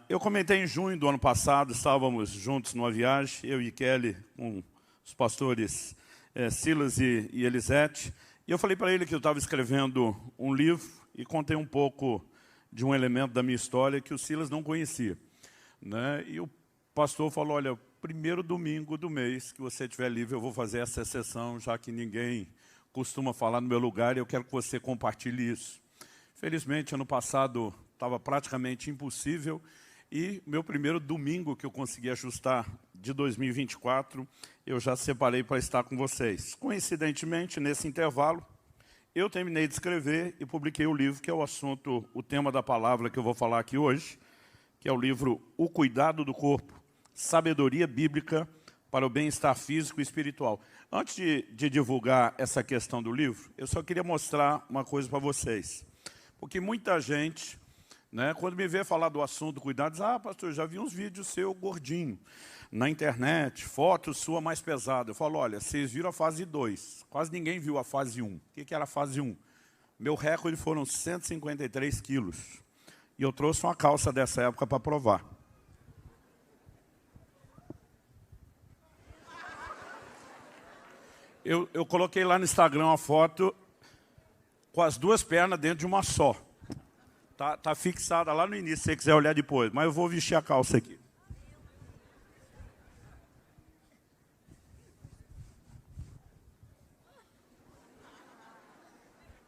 Eu comentei em junho do ano passado, estávamos juntos numa viagem, eu e Kelly, com os pastores Silas e Elisete, e eu falei para ele que eu estava escrevendo um livro e contei um pouco de um elemento da minha história que o Silas não conhecia, né? E o pastor falou, olha, primeiro domingo do mês que você estiver livre, eu vou fazer essa sessão, já que ninguém costuma falar no meu lugar, e eu quero que você compartilhe isso. Felizmente, ano passado estava praticamente impossível, e meu primeiro domingo que eu consegui ajustar de 2024, eu já separei para estar com vocês. Coincidentemente, nesse intervalo, eu terminei de escrever e publiquei o livro, que é o assunto, o tema da palavra que eu vou falar aqui hoje, que é o livro O Cuidado do Corpo, Sabedoria Bíblica para o Bem-Estar Físico e Espiritual. Antes de divulgar essa questão do livro, eu só queria mostrar uma coisa para vocês. Porque muita gente, né, quando me vê falar do assunto cuidado, diz, pastor, já vi uns vídeos seu gordinho na internet, fotos sua mais pesada. Eu falo, olha, vocês viram a fase 2, quase ninguém viu a fase 1. O que era a fase 1? Meu recorde foram 153 quilos. E eu trouxe uma calça dessa época para provar. Eu coloquei lá no Instagram uma foto com as duas pernas dentro de uma só. Tá fixada lá no início, se você quiser olhar depois. Mas eu vou vestir a calça aqui.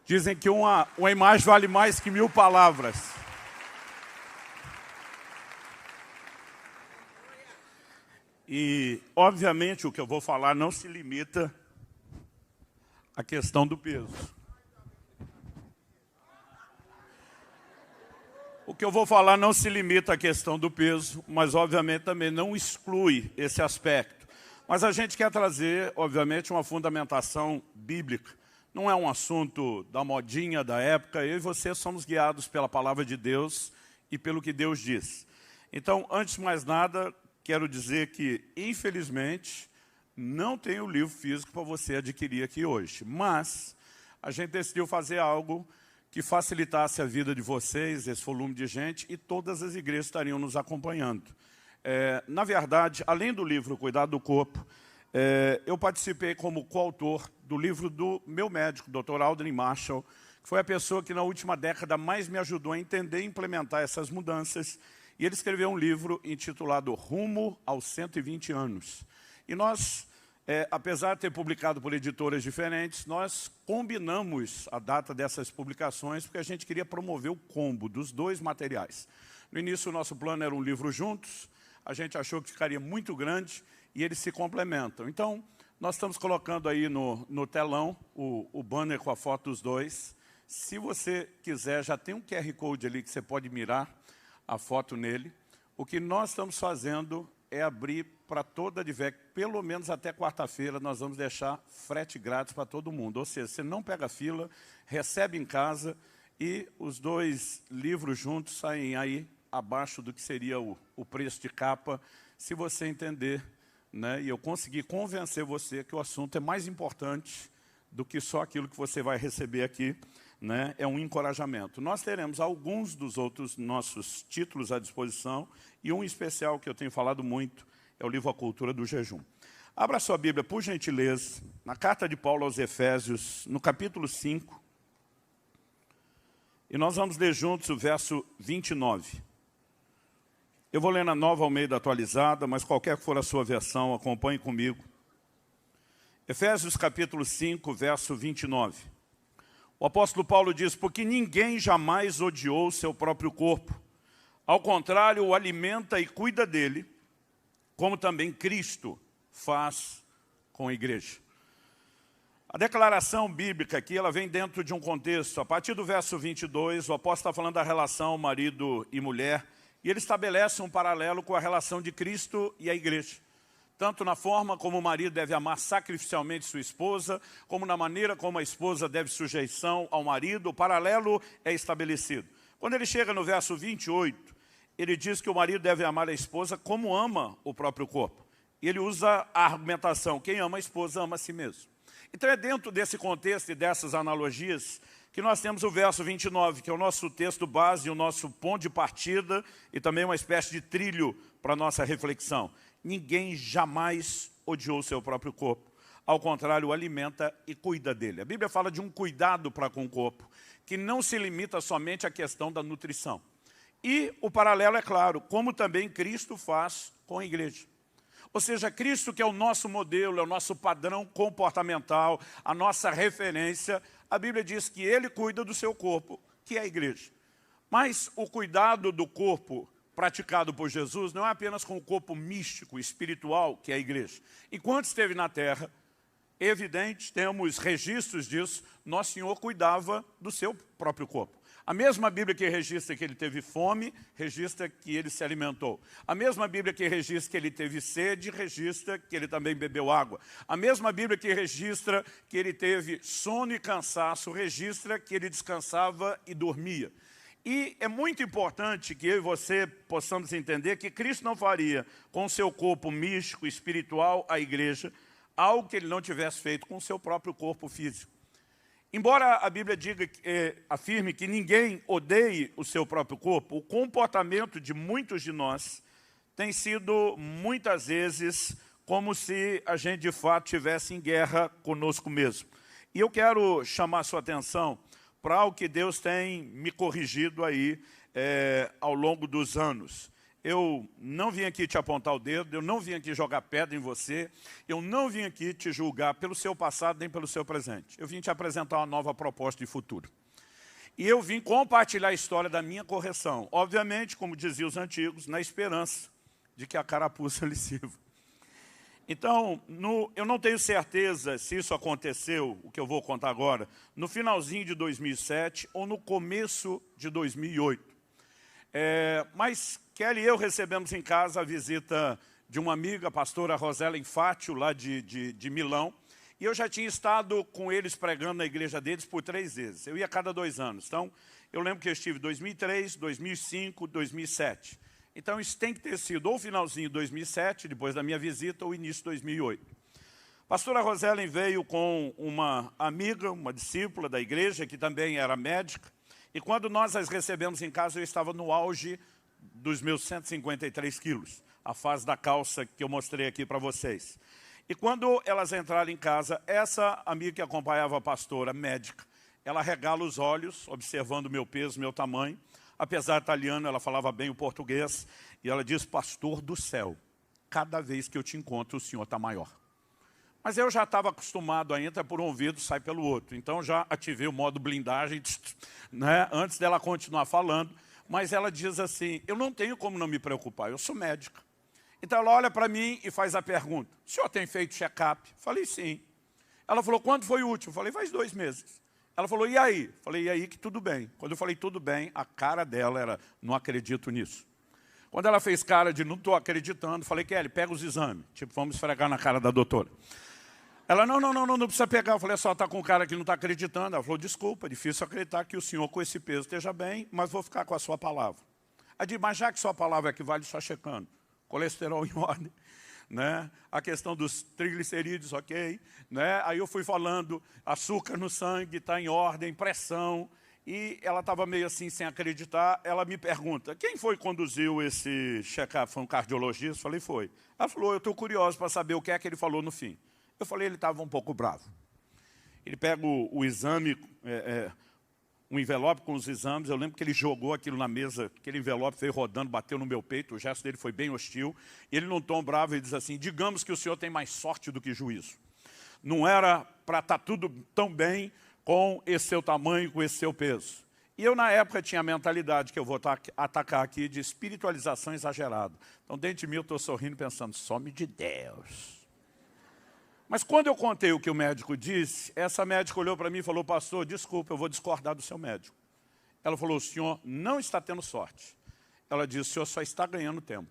Dizem que uma imagem vale mais que 1000 palavras. E, obviamente, o que eu vou falar não se limita à questão do peso. O que eu vou falar não se limita à questão do peso, mas, obviamente, também não exclui esse aspecto. Mas a gente quer trazer, obviamente, uma fundamentação bíblica. Não é um assunto da modinha da época, eu e você somos guiados pela palavra de Deus e pelo que Deus diz. Então, antes de mais nada, quero dizer que, infelizmente, não tem o livro físico para você adquirir aqui hoje. Mas a gente decidiu fazer algo que facilitasse a vida de vocês, esse volume de gente, e todas as igrejas estariam nos acompanhando. Na verdade, além do livro Cuidado do Corpo, eu participei como coautor do livro do meu médico, Dr. Aldrin Marshall, que foi a pessoa que na última década mais me ajudou a entender e implementar essas mudanças. E ele escreveu um livro intitulado Rumo aos 120 anos. E nós, apesar de ter publicado por editoras diferentes, nós combinamos a data dessas publicações porque a gente queria promover o combo dos dois materiais. No início, o nosso plano era um livro juntos, a gente achou que ficaria muito grande e eles se complementam. Então, nós estamos colocando aí no telão o banner com a foto dos dois. Se você quiser, já tem um QR Code ali que você pode mirar a foto nele. O que nós estamos fazendo é abrir para toda a DVEC, pelo menos até quarta-feira, nós vamos deixar frete grátis para todo mundo. Ou seja, você não pega fila, recebe em casa e os dois livros juntos saem aí abaixo do que seria o preço de capa, se você entender, né, e eu conseguir convencer você que o assunto é mais importante do que só aquilo que você vai receber aqui, né, é um encorajamento. Nós teremos alguns dos outros nossos títulos à disposição e um especial que eu tenho falado muito, é o livro A Cultura do Jejum. Abra sua Bíblia, por gentileza, na carta de Paulo aos Efésios, no capítulo 5, e nós vamos ler juntos o verso 29. Eu vou ler na Nova Almeida atualizada, mas qualquer que for a sua versão, acompanhe comigo. Efésios capítulo 5, verso 29. O apóstolo Paulo diz, porque ninguém jamais odiou o seu próprio corpo. Ao contrário, o alimenta e cuida dele, como também Cristo faz com a igreja. A declaração bíblica aqui, ela vem dentro de um contexto. A partir do verso 22, o apóstolo está falando da relação marido e mulher, e ele estabelece um paralelo com a relação de Cristo e a igreja. Tanto na forma como o marido deve amar sacrificialmente sua esposa, como na maneira como a esposa deve sujeição ao marido, o paralelo é estabelecido. Quando ele chega no verso 28, ele diz que o marido deve amar a esposa como ama o próprio corpo. E ele usa a argumentação, quem ama a esposa ama a si mesmo. Então é dentro desse contexto e dessas analogias que nós temos o verso 29, que é o nosso texto base, o nosso ponto de partida e também uma espécie de trilho para a nossa reflexão. Ninguém jamais odiou o seu próprio corpo. Ao contrário, o alimenta e cuida dele. A Bíblia fala de um cuidado para com o corpo, que não se limita somente à questão da nutrição. E o paralelo é claro, como também Cristo faz com a igreja. Ou seja, Cristo, que é o nosso modelo, é o nosso padrão comportamental, a nossa referência, a Bíblia diz que Ele cuida do seu corpo, que é a igreja. Mas o cuidado do corpo praticado por Jesus não é apenas com o corpo místico, espiritual, que é a igreja. Enquanto esteve na terra, evidente, temos registros disso, Nosso Senhor cuidava do seu próprio corpo. A mesma Bíblia que registra que ele teve fome, registra que ele se alimentou. A mesma Bíblia que registra que ele teve sede, registra que ele também bebeu água. A mesma Bíblia que registra que ele teve sono e cansaço, registra que ele descansava e dormia. E é muito importante que eu e você possamos entender que Cristo não faria com o seu corpo místico, espiritual, a igreja, algo que ele não tivesse feito com o seu próprio corpo físico. Embora a Bíblia afirme que ninguém odeie o seu próprio corpo, o comportamento de muitos de nós tem sido, muitas vezes, como se a gente, de fato, estivesse em guerra conosco mesmo. E eu quero chamar a sua atenção para algo que Deus tem me corrigido aí ao longo dos anos. Eu não vim aqui te apontar o dedo, eu não vim aqui jogar pedra em você, eu não vim aqui te julgar pelo seu passado nem pelo seu presente. Eu vim te apresentar uma nova proposta de futuro. E eu vim compartilhar a história da minha correção. Obviamente, como diziam os antigos, na esperança de que a carapuça lhe sirva. Então, eu não tenho certeza se isso aconteceu, o que eu vou contar agora, no finalzinho de 2007 ou no começo de 2008. Mas Kelly e eu recebemos em casa a visita de uma amiga, a pastora Rosela Infátio, lá de Milão. E eu já tinha estado com eles pregando na igreja deles por 3 vezes. Eu ia a cada 2 anos. Então, eu lembro que eu estive em 2003, 2005, 2007. Então, isso tem que ter sido ou finalzinho de 2007, depois da minha visita, ou início de 2008. A pastora Rosela veio com uma amiga, uma discípula da igreja, que também era médica. E quando nós as recebemos em casa, eu estava no auge dos meus 153 quilos, a fase da calça que eu mostrei aqui para vocês. E quando elas entraram em casa, essa amiga que acompanhava a pastora, médica, ela regala os olhos, observando o meu peso, meu tamanho. Apesar de italiano, ela falava bem o português. E ela diz, pastor do céu, cada vez que eu te encontro, o senhor está maior. Mas eu já estava acostumado a entrar por um ouvido, sai pelo outro. Então já ativei o modo blindagem, né, antes dela continuar falando. Mas ela diz assim, eu não tenho como não me preocupar, eu sou médica. Então ela olha para mim e faz a pergunta, o senhor tem feito check-up? Falei, sim. Ela falou, quando foi o último? Falei, faz 2 meses. Ela falou, e aí? Falei, e aí que tudo bem. Quando eu falei tudo bem, a cara dela era, não acredito nisso. Quando ela fez cara de não estou acreditando, falei, Kelly, pega os exames. Tipo, vamos esfregar na cara da doutora. Ela, não precisa pegar. Eu falei, só está com um cara que não está acreditando. Ela falou, desculpa, é difícil acreditar que o senhor com esse peso esteja bem, mas vou ficar com a sua palavra. Aí disse, mas já que sua palavra é que vale, só checando. Colesterol em ordem, né? A questão dos triglicerídeos, ok. Né? Aí eu fui falando, açúcar no sangue está em ordem, pressão. E ela estava meio assim, sem acreditar. Ela me pergunta, quem foi que conduziu esse check-up? Foi um cardiologista? Eu falei, foi. Ela falou, eu estou curioso para saber o que é que ele falou no fim. Eu falei, ele estava um pouco bravo. Ele pega o exame, um envelope com os exames. Eu lembro que ele jogou aquilo na mesa, aquele envelope veio rodando, bateu no meu peito. O gesto dele foi bem hostil. E ele, num tom bravo, ele diz assim, digamos que o senhor tem mais sorte do que juízo. Não era para estar tudo tão bem com esse seu tamanho, com esse seu peso. E eu, na época, tinha a mentalidade que eu vou atacar aqui de espiritualização exagerada. Então, dentro de mim, eu estou sorrindo, pensando, some de Deus. Mas quando eu contei o que o médico disse, essa médica olhou para mim e falou, pastor, desculpa, eu vou discordar do seu médico. Ela falou, o senhor não está tendo sorte. Ela disse, o senhor só está ganhando tempo.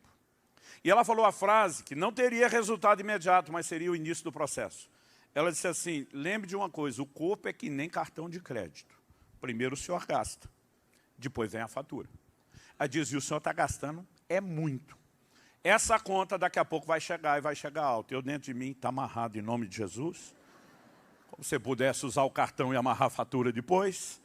E ela falou a frase que não teria resultado imediato, mas seria o início do processo. Ela disse assim, lembre de uma coisa, o corpo é que nem cartão de crédito. Primeiro o senhor gasta, depois vem a fatura. Ela diz, e o senhor está gastando é muito. Essa conta daqui a pouco vai chegar e vai chegar alto. Eu dentro de mim está amarrado em nome de Jesus. Como se pudesse usar o cartão e amarrar a fatura depois.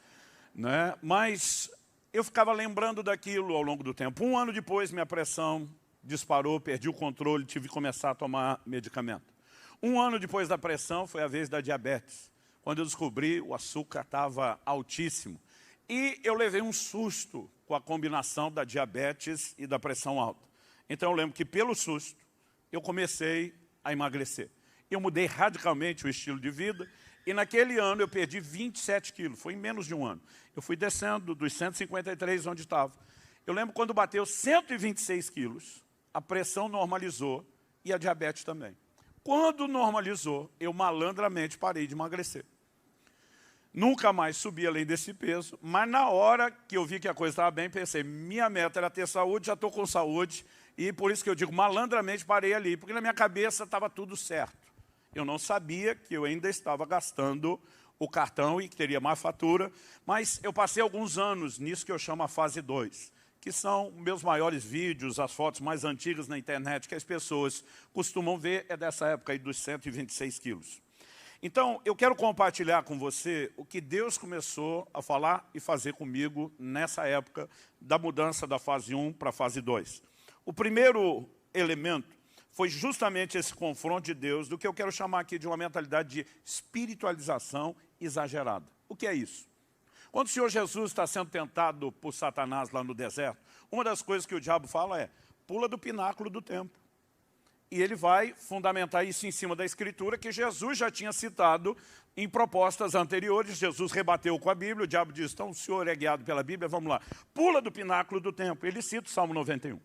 né? Mas eu ficava lembrando daquilo ao longo do tempo. Um ano depois, minha pressão disparou, perdi o controle, tive que começar a tomar medicamento. Um ano depois da pressão, foi a vez da diabetes. Quando eu descobri, o açúcar estava altíssimo. E eu levei um susto com a combinação da diabetes e da pressão alta. Então eu lembro que pelo susto, eu comecei a emagrecer. Eu mudei radicalmente o estilo de vida e naquele ano eu perdi 27 quilos, foi em menos de um ano. Eu fui descendo dos 153 onde estava. Eu lembro quando bateu 126 quilos, a pressão normalizou e a diabetes também. Quando normalizou, eu malandramente parei de emagrecer. Nunca mais subi além desse peso, mas na hora que eu vi que a coisa estava bem, pensei, minha meta era ter saúde, já estou com saúde, e por isso que eu digo, malandramente parei ali, porque na minha cabeça estava tudo certo. Eu não sabia que eu ainda estava gastando o cartão e que teria mais fatura, mas eu passei alguns anos nisso que eu chamo a fase 2, que são meus maiores vídeos, as fotos mais antigas na internet que as pessoas costumam ver, é dessa época aí dos 126 quilos. Então, eu quero compartilhar com você o que Deus começou a falar e fazer comigo nessa época da mudança da fase 1 para a fase 2. O primeiro elemento foi justamente esse confronto de Deus, do que eu quero chamar aqui de uma mentalidade de espiritualização exagerada. O que é isso? Quando o Senhor Jesus está sendo tentado por Satanás lá no deserto, uma das coisas que o diabo fala é, pula do pináculo do templo. E ele vai fundamentar isso em cima da Escritura, que Jesus já tinha citado em propostas anteriores. Jesus rebateu com a Bíblia, o diabo diz, então o senhor é guiado pela Bíblia, vamos lá. Pula do pináculo do templo. Ele cita o Salmo 91.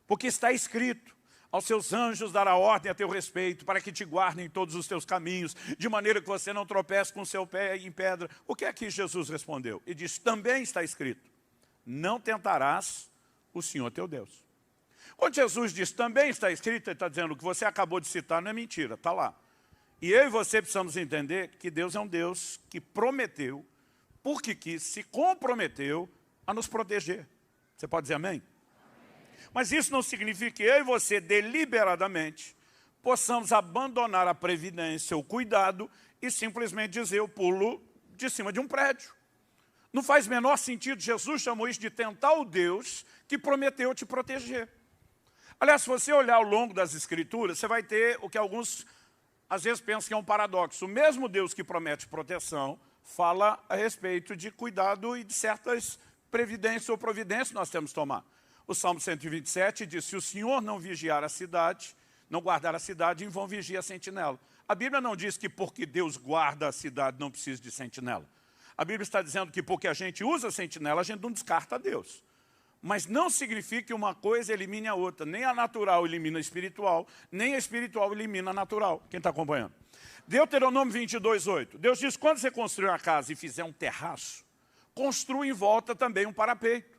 Porque está escrito, aos seus anjos dará ordem a teu respeito, para que te guardem em todos os teus caminhos, de maneira que você não tropece com o seu pé em pedra. O que é que Jesus respondeu? Ele diz, também está escrito, não tentarás o Senhor teu Deus. Quando Jesus diz, também está escrito, ele está dizendo, o que você acabou de citar não é mentira, está lá. E eu e você precisamos entender que Deus é um Deus que prometeu, porque quis, se comprometeu a nos proteger. Você pode dizer amém? Mas isso não significa que eu e você, deliberadamente, possamos abandonar a previdência, o cuidado, e simplesmente dizer, eu pulo de cima de um prédio. Não faz menor sentido, Jesus chamou isso de tentar o Deus que prometeu te proteger. Aliás, se você olhar ao longo das Escrituras, você vai ter o que alguns, às vezes, pensam que é um paradoxo. O mesmo Deus que promete proteção, fala a respeito de cuidado e de certas previdências ou providências que nós temos que tomar. O Salmo 127 diz, se o Senhor não vigiar a cidade, não guardar a cidade, em vão vigia a sentinela. A Bíblia não diz que porque Deus guarda a cidade não precisa de sentinela. A Bíblia está dizendo que porque a gente usa sentinela, a gente não descarta Deus. Mas não significa que uma coisa elimine a outra. Nem a natural elimina a espiritual, nem a espiritual elimina a natural. Quem está acompanhando? Deuteronômio 22:8. Deus diz, quando você construir uma casa e fizer um terraço, construa em volta também um parapeito.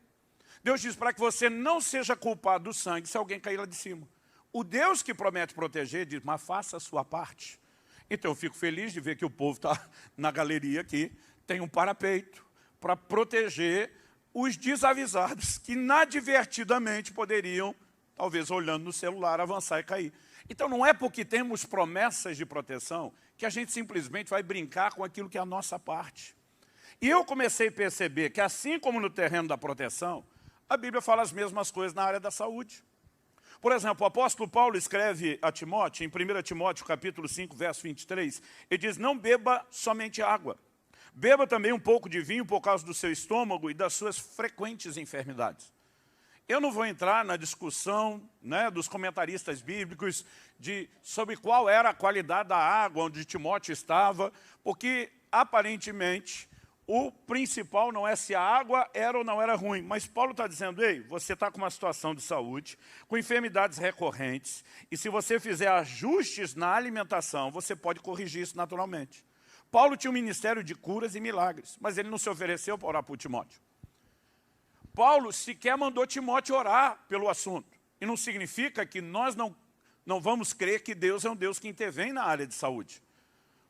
Deus diz para que você não seja culpado do sangue se alguém cair lá de cima. O Deus que promete proteger diz, mas faça a sua parte. Então eu fico feliz de ver que o povo está na galeria aqui, tem um parapeito para proteger os desavisados que inadvertidamente poderiam, talvez olhando no celular, avançar e cair. Então não é porque temos promessas de proteção que a gente simplesmente vai brincar com aquilo que é a nossa parte. E eu comecei a perceber que assim como no terreno da proteção, a Bíblia fala as mesmas coisas na área da saúde. Por exemplo, o apóstolo Paulo escreve a Timóteo, em 1 Timóteo capítulo 5, verso 23, ele diz, não beba somente água. Beba também um pouco de vinho por causa do seu estômago e das suas frequentes enfermidades. Eu não vou entrar na discussão, né, dos comentaristas bíblicos sobre qual era a qualidade da água onde Timóteo estava, porque aparentemente o principal não é se a água era ou não era ruim. Mas Paulo está dizendo, ei, você está com uma situação de saúde, com enfermidades recorrentes, e se você fizer ajustes na alimentação, você pode corrigir isso naturalmente. Paulo tinha um ministério de curas e milagres, mas ele não se ofereceu para orar por Timóteo. Paulo sequer mandou Timóteo orar pelo assunto. E não significa que nós não vamos crer que Deus é um Deus que intervém na área de saúde.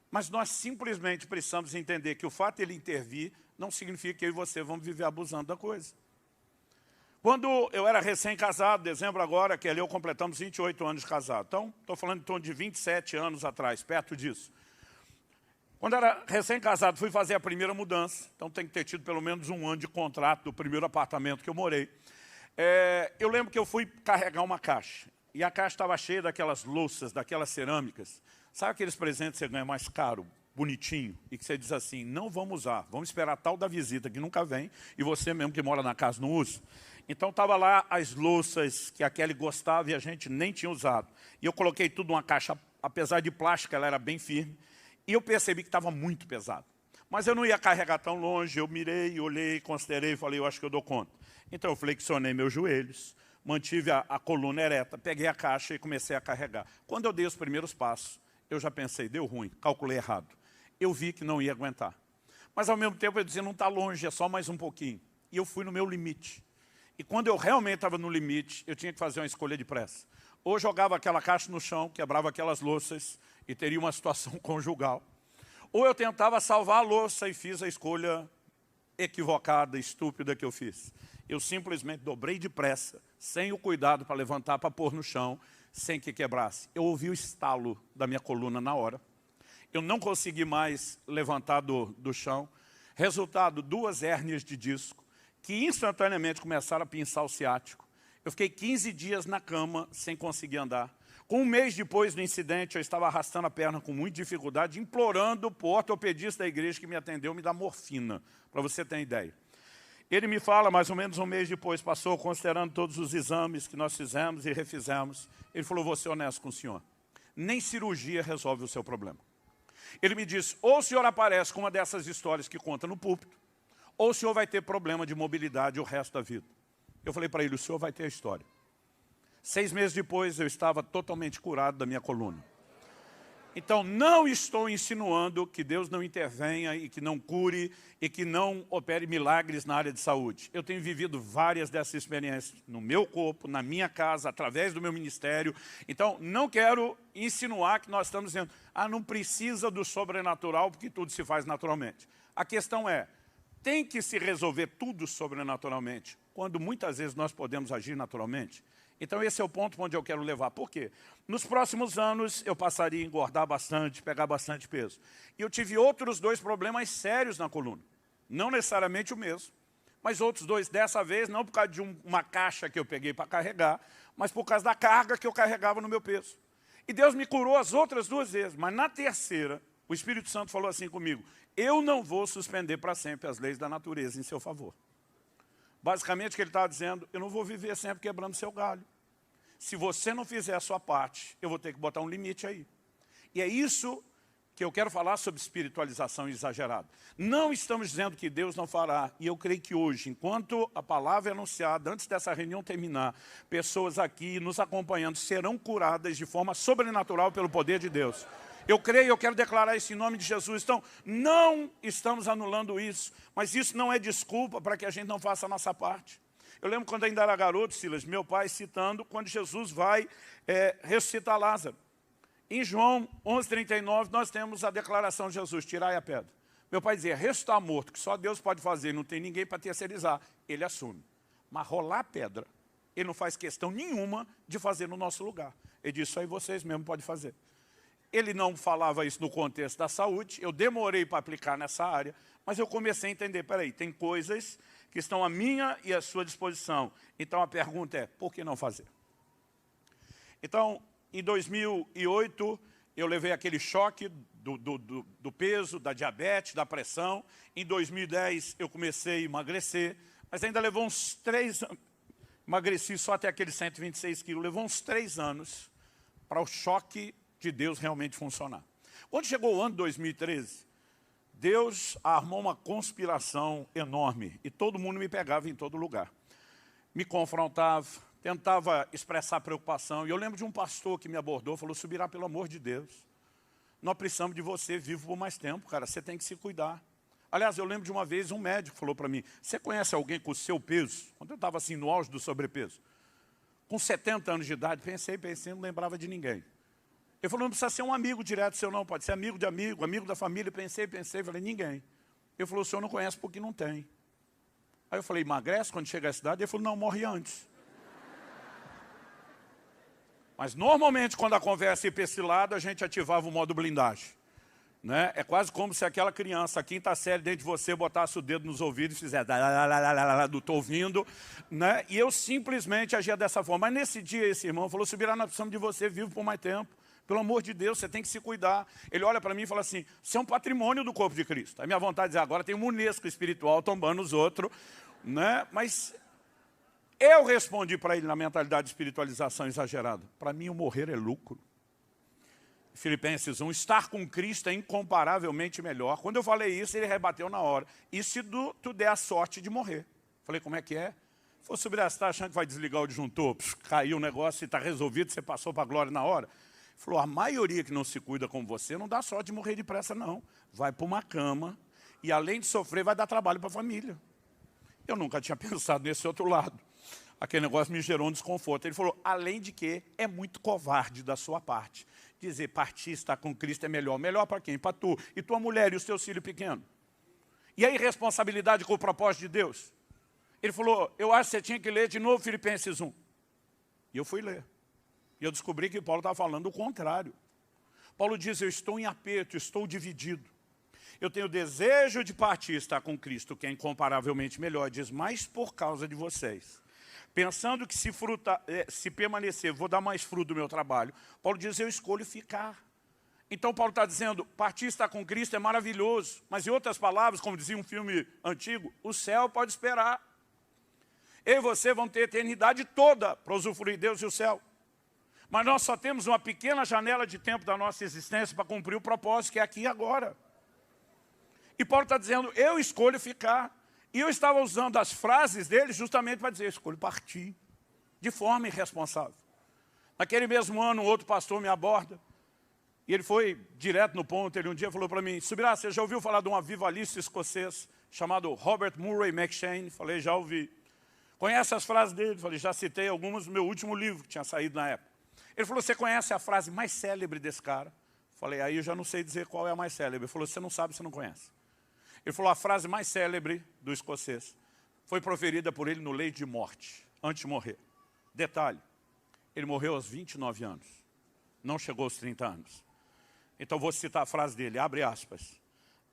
Mas nós simplesmente precisamos entender que o fato de ele intervir não significa que eu e você vamos viver abusando da coisa. Quando eu era recém-casado, dezembro agora, que ali eu completamos 28 anos de casado. Então, estou falando em torno de 27 anos atrás, perto disso. Quando era recém-casado, fui fazer a primeira mudança. Então tem que ter tido pelo menos 1 ano de contrato do primeiro apartamento que eu morei. Eu lembro que eu fui carregar uma caixa. E a caixa estava cheia daquelas louças, daquelas cerâmicas. Sabe aqueles presentes que você ganha mais caro, bonitinho, e que você diz assim, não vamos usar, vamos esperar a tal da visita que nunca vem, e você mesmo que mora na casa não usa. Então estava lá as louças que a Kelly gostava e a gente nem tinha usado. E eu coloquei tudo numa caixa, apesar de plástica, ela era bem firme, e eu percebi que estava muito pesado. Mas eu não ia carregar tão longe, eu mirei, olhei, considerei, falei, eu acho que eu dou conta. Então eu flexionei meus joelhos, mantive a coluna ereta, peguei a caixa e comecei a carregar. Quando eu dei os primeiros passos, eu já pensei, deu ruim, calculei errado. Eu vi que não ia aguentar. Mas ao mesmo tempo eu dizia, não está longe, é só mais um pouquinho. E eu fui no meu limite. E quando eu realmente estava no limite, eu tinha que fazer uma escolha de pressa. Ou jogava aquela caixa no chão, quebrava aquelas louças e teria uma situação conjugal. Ou eu tentava salvar a louça e fiz a escolha equivocada, estúpida que eu fiz. Eu simplesmente dobrei depressa, sem o cuidado para levantar, para pôr no chão, sem que quebrasse. Eu ouvi o estalo da minha coluna na hora. Eu não consegui mais levantar do chão. Resultado, 2 hérnias de disco, que instantaneamente começaram a pinçar o ciático. Eu fiquei 15 dias na cama, sem conseguir andar. Com 1 mês depois do incidente, eu estava arrastando a perna com muita dificuldade, implorando para o ortopedista da igreja que me atendeu me dar morfina, para você ter ideia. Ele me fala, mais ou menos 1 mês depois, passou considerando todos os exames que nós fizemos e refizemos. Ele falou, vou ser honesto com o senhor, nem cirurgia resolve o seu problema. Ele me disse, ou o senhor aparece com uma dessas histórias que conta no púlpito, ou o senhor vai ter problema de mobilidade o resto da vida. Eu falei para ele, o senhor vai ter a história. 6 meses depois, eu estava totalmente curado da minha coluna. Então, não estou insinuando que Deus não intervenha e que não cure e que não opere milagres na área de saúde. Eu tenho vivido várias dessas experiências no meu corpo, na minha casa, através do meu ministério. Então, não quero insinuar que nós estamos dizendo, não precisa do sobrenatural porque tudo se faz naturalmente. A questão é, tem que se resolver tudo sobrenaturalmente, quando muitas vezes nós podemos agir naturalmente? Então esse é o ponto onde eu quero levar. Por quê? Nos próximos anos eu passaria a engordar bastante, pegar bastante peso. E eu tive outros 2 problemas sérios na coluna. Não necessariamente o mesmo, mas outros 2. Dessa vez não por causa de uma caixa que eu peguei para carregar, mas por causa da carga que eu carregava no meu peso. E Deus me curou as outras 2 vezes, mas na terceira, o Espírito Santo falou assim comigo, eu não vou suspender para sempre as leis da natureza em seu favor. Basicamente o que ele estava dizendo, eu não vou viver sempre quebrando seu galho. Se você não fizer a sua parte, eu vou ter que botar um limite aí. E é isso que eu quero falar sobre espiritualização exagerada. Não estamos dizendo que Deus não fará. E eu creio que hoje, enquanto a palavra é anunciada, antes dessa reunião terminar, pessoas aqui nos acompanhando serão curadas de forma sobrenatural pelo poder de Deus. Eu creio, eu quero declarar isso em nome de Jesus. Então, não estamos anulando isso, mas isso não é desculpa para que a gente não faça a nossa parte. Eu lembro quando ainda era garoto, Silas, meu pai citando quando Jesus vai ressuscitar Lázaro. Em João 11:39, nós temos a declaração de Jesus, tirai a pedra. Meu pai dizia, ressuscitar morto, que só Deus pode fazer, não tem ninguém para terceirizar. Ele assume. Mas rolar a pedra, ele não faz questão nenhuma de fazer no nosso lugar. Ele diz, isso aí vocês mesmos podem fazer. Ele não falava isso no contexto da saúde, eu demorei para aplicar nessa área, mas eu comecei a entender, peraí, tem coisas que estão à minha e à sua disposição. Então a pergunta é, por que não fazer? Então, em 2008, eu levei aquele choque do peso, da diabetes, da pressão. Em 2010, eu comecei a emagrecer, mas ainda levou uns 3 anos. Emagreci só até aqueles 126 quilos. Levou uns 3 anos para o choque de Deus realmente funcionar. Quando chegou o ano de 2013, Deus armou uma conspiração enorme e todo mundo me pegava em todo lugar. Me confrontava, tentava expressar preocupação. E eu lembro de um pastor que me abordou, falou, Subirá, pelo amor de Deus, nós precisamos de você vivo por mais tempo, cara, você tem que se cuidar. Aliás, eu lembro de uma vez um médico falou para mim, você conhece alguém com o seu peso? Quando eu estava assim no auge do sobrepeso, com 70 anos de idade, pensei, não lembrava de ninguém. Ele falou, não precisa ser um amigo direto seu não, pode ser amigo de amigo, amigo da família. Pensei, falei, ninguém. Ele falou, o senhor não conhece porque não tem. Aí eu falei, emagrece quando chega à cidade? Ele falou, não, morre antes. Mas normalmente quando a conversa ia para esse lado, a gente ativava o modo blindagem. Né? É quase como se aquela criança, a quinta série dentro de você, botasse o dedo nos ouvidos e fizesse, não estou ouvindo, né? E eu simplesmente agia dessa forma. Mas nesse dia esse irmão falou, Subirá, nós precisamos de você vivo por mais tempo. Pelo amor de Deus, você tem que se cuidar. Ele olha para mim e fala assim, você é um patrimônio do corpo de Cristo. A minha vontade de dizer, agora tem um Unesco espiritual tombando os outros, né? Mas eu respondi para ele na mentalidade de espiritualização exagerada. Para mim o morrer é lucro. Filipenses 1, estar com Cristo é incomparavelmente melhor. Quando eu falei isso, ele rebateu na hora. E se tu der a sorte de morrer? Falei, como é que é? Falei, Subirá, você está achando que vai desligar o disjuntor? Caiu o negócio e está resolvido, você passou para a glória na hora? Falou, a maioria que não se cuida como você não dá sorte de morrer depressa, não. Vai para uma cama e, além de sofrer, vai dar trabalho para a família. Eu nunca tinha pensado nesse outro lado. Aquele negócio me gerou um desconforto. Ele falou, além de que é muito covarde da sua parte. Dizer, partir, estar com Cristo é melhor. Melhor para quem? Para tu. E tua mulher e os teus filhos pequenos. E a irresponsabilidade com o propósito de Deus? Ele falou, eu acho que você tinha que ler de novo Filipenses 1. E eu fui ler. E eu descobri que Paulo estava falando o contrário. Paulo diz, eu estou em aperto, estou dividido. Eu tenho desejo de partir, estar com Cristo, que é incomparavelmente melhor. Diz, mas por causa de vocês. Pensando que se permanecer, vou dar mais fruto do meu trabalho. Paulo diz, eu escolho ficar. Então Paulo está dizendo, partir estar com Cristo é maravilhoso. Mas em outras palavras, como dizia um filme antigo, o céu pode esperar. Eu e você vamos ter a eternidade toda para usufruir Deus e o céu. Mas nós só temos uma pequena janela de tempo da nossa existência para cumprir o propósito, que é aqui e agora. E Paulo está dizendo, eu escolho ficar. E eu estava usando as frases dele justamente para dizer, eu escolho partir, de forma irresponsável. Naquele mesmo ano, um outro pastor me aborda, e ele foi direto no ponto. Ele um dia falou para mim, Subirá, você já ouviu falar de um avivalista escocês chamado Robert Murray McCheyne? Falei, já ouvi. Conhece as frases dele? Falei, já citei algumas no meu último livro, que tinha saído na época. Ele falou, você conhece a frase mais célebre desse cara? Falei, aí eu já não sei dizer qual é a mais célebre. Ele falou, você não sabe, você não conhece. Ele falou, a frase mais célebre do escocês foi proferida por ele no leito de morte, antes de morrer. Detalhe, ele morreu aos 29 anos, não chegou aos 30 anos. Então vou citar a frase dele, abre aspas.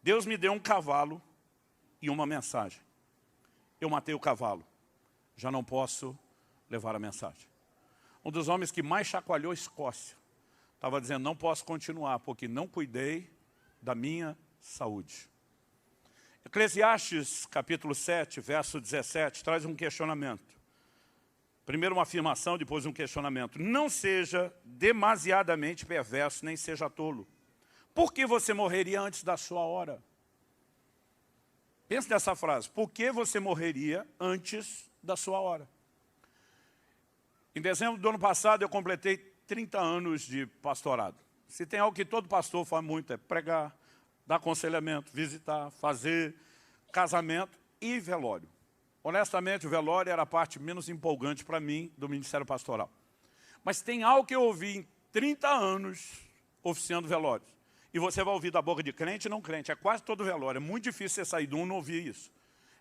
Deus me deu um cavalo e uma mensagem. Eu matei o cavalo, já não posso levar a mensagem. Um dos homens que mais chacoalhou a Escócia estava dizendo, não posso continuar, porque não cuidei da minha saúde. Eclesiastes, capítulo 7, verso 17, traz um questionamento. Primeiro uma afirmação, depois um questionamento. Não seja demasiadamente perverso, nem seja tolo. Por que você morreria antes da sua hora? Pense nessa frase. Por que você morreria antes da sua hora? Em dezembro do ano passado, eu completei 30 anos de pastorado. Se tem algo que todo pastor faz muito, é pregar, dar aconselhamento, visitar, fazer casamento e velório. Honestamente, o velório era a parte menos empolgante para mim do ministério pastoral. Mas tem algo que eu ouvi em 30 anos oficiando velórios. E você vai ouvir da boca de crente e não crente. É quase todo velório. É muito difícil você sair de um e não ouvir isso.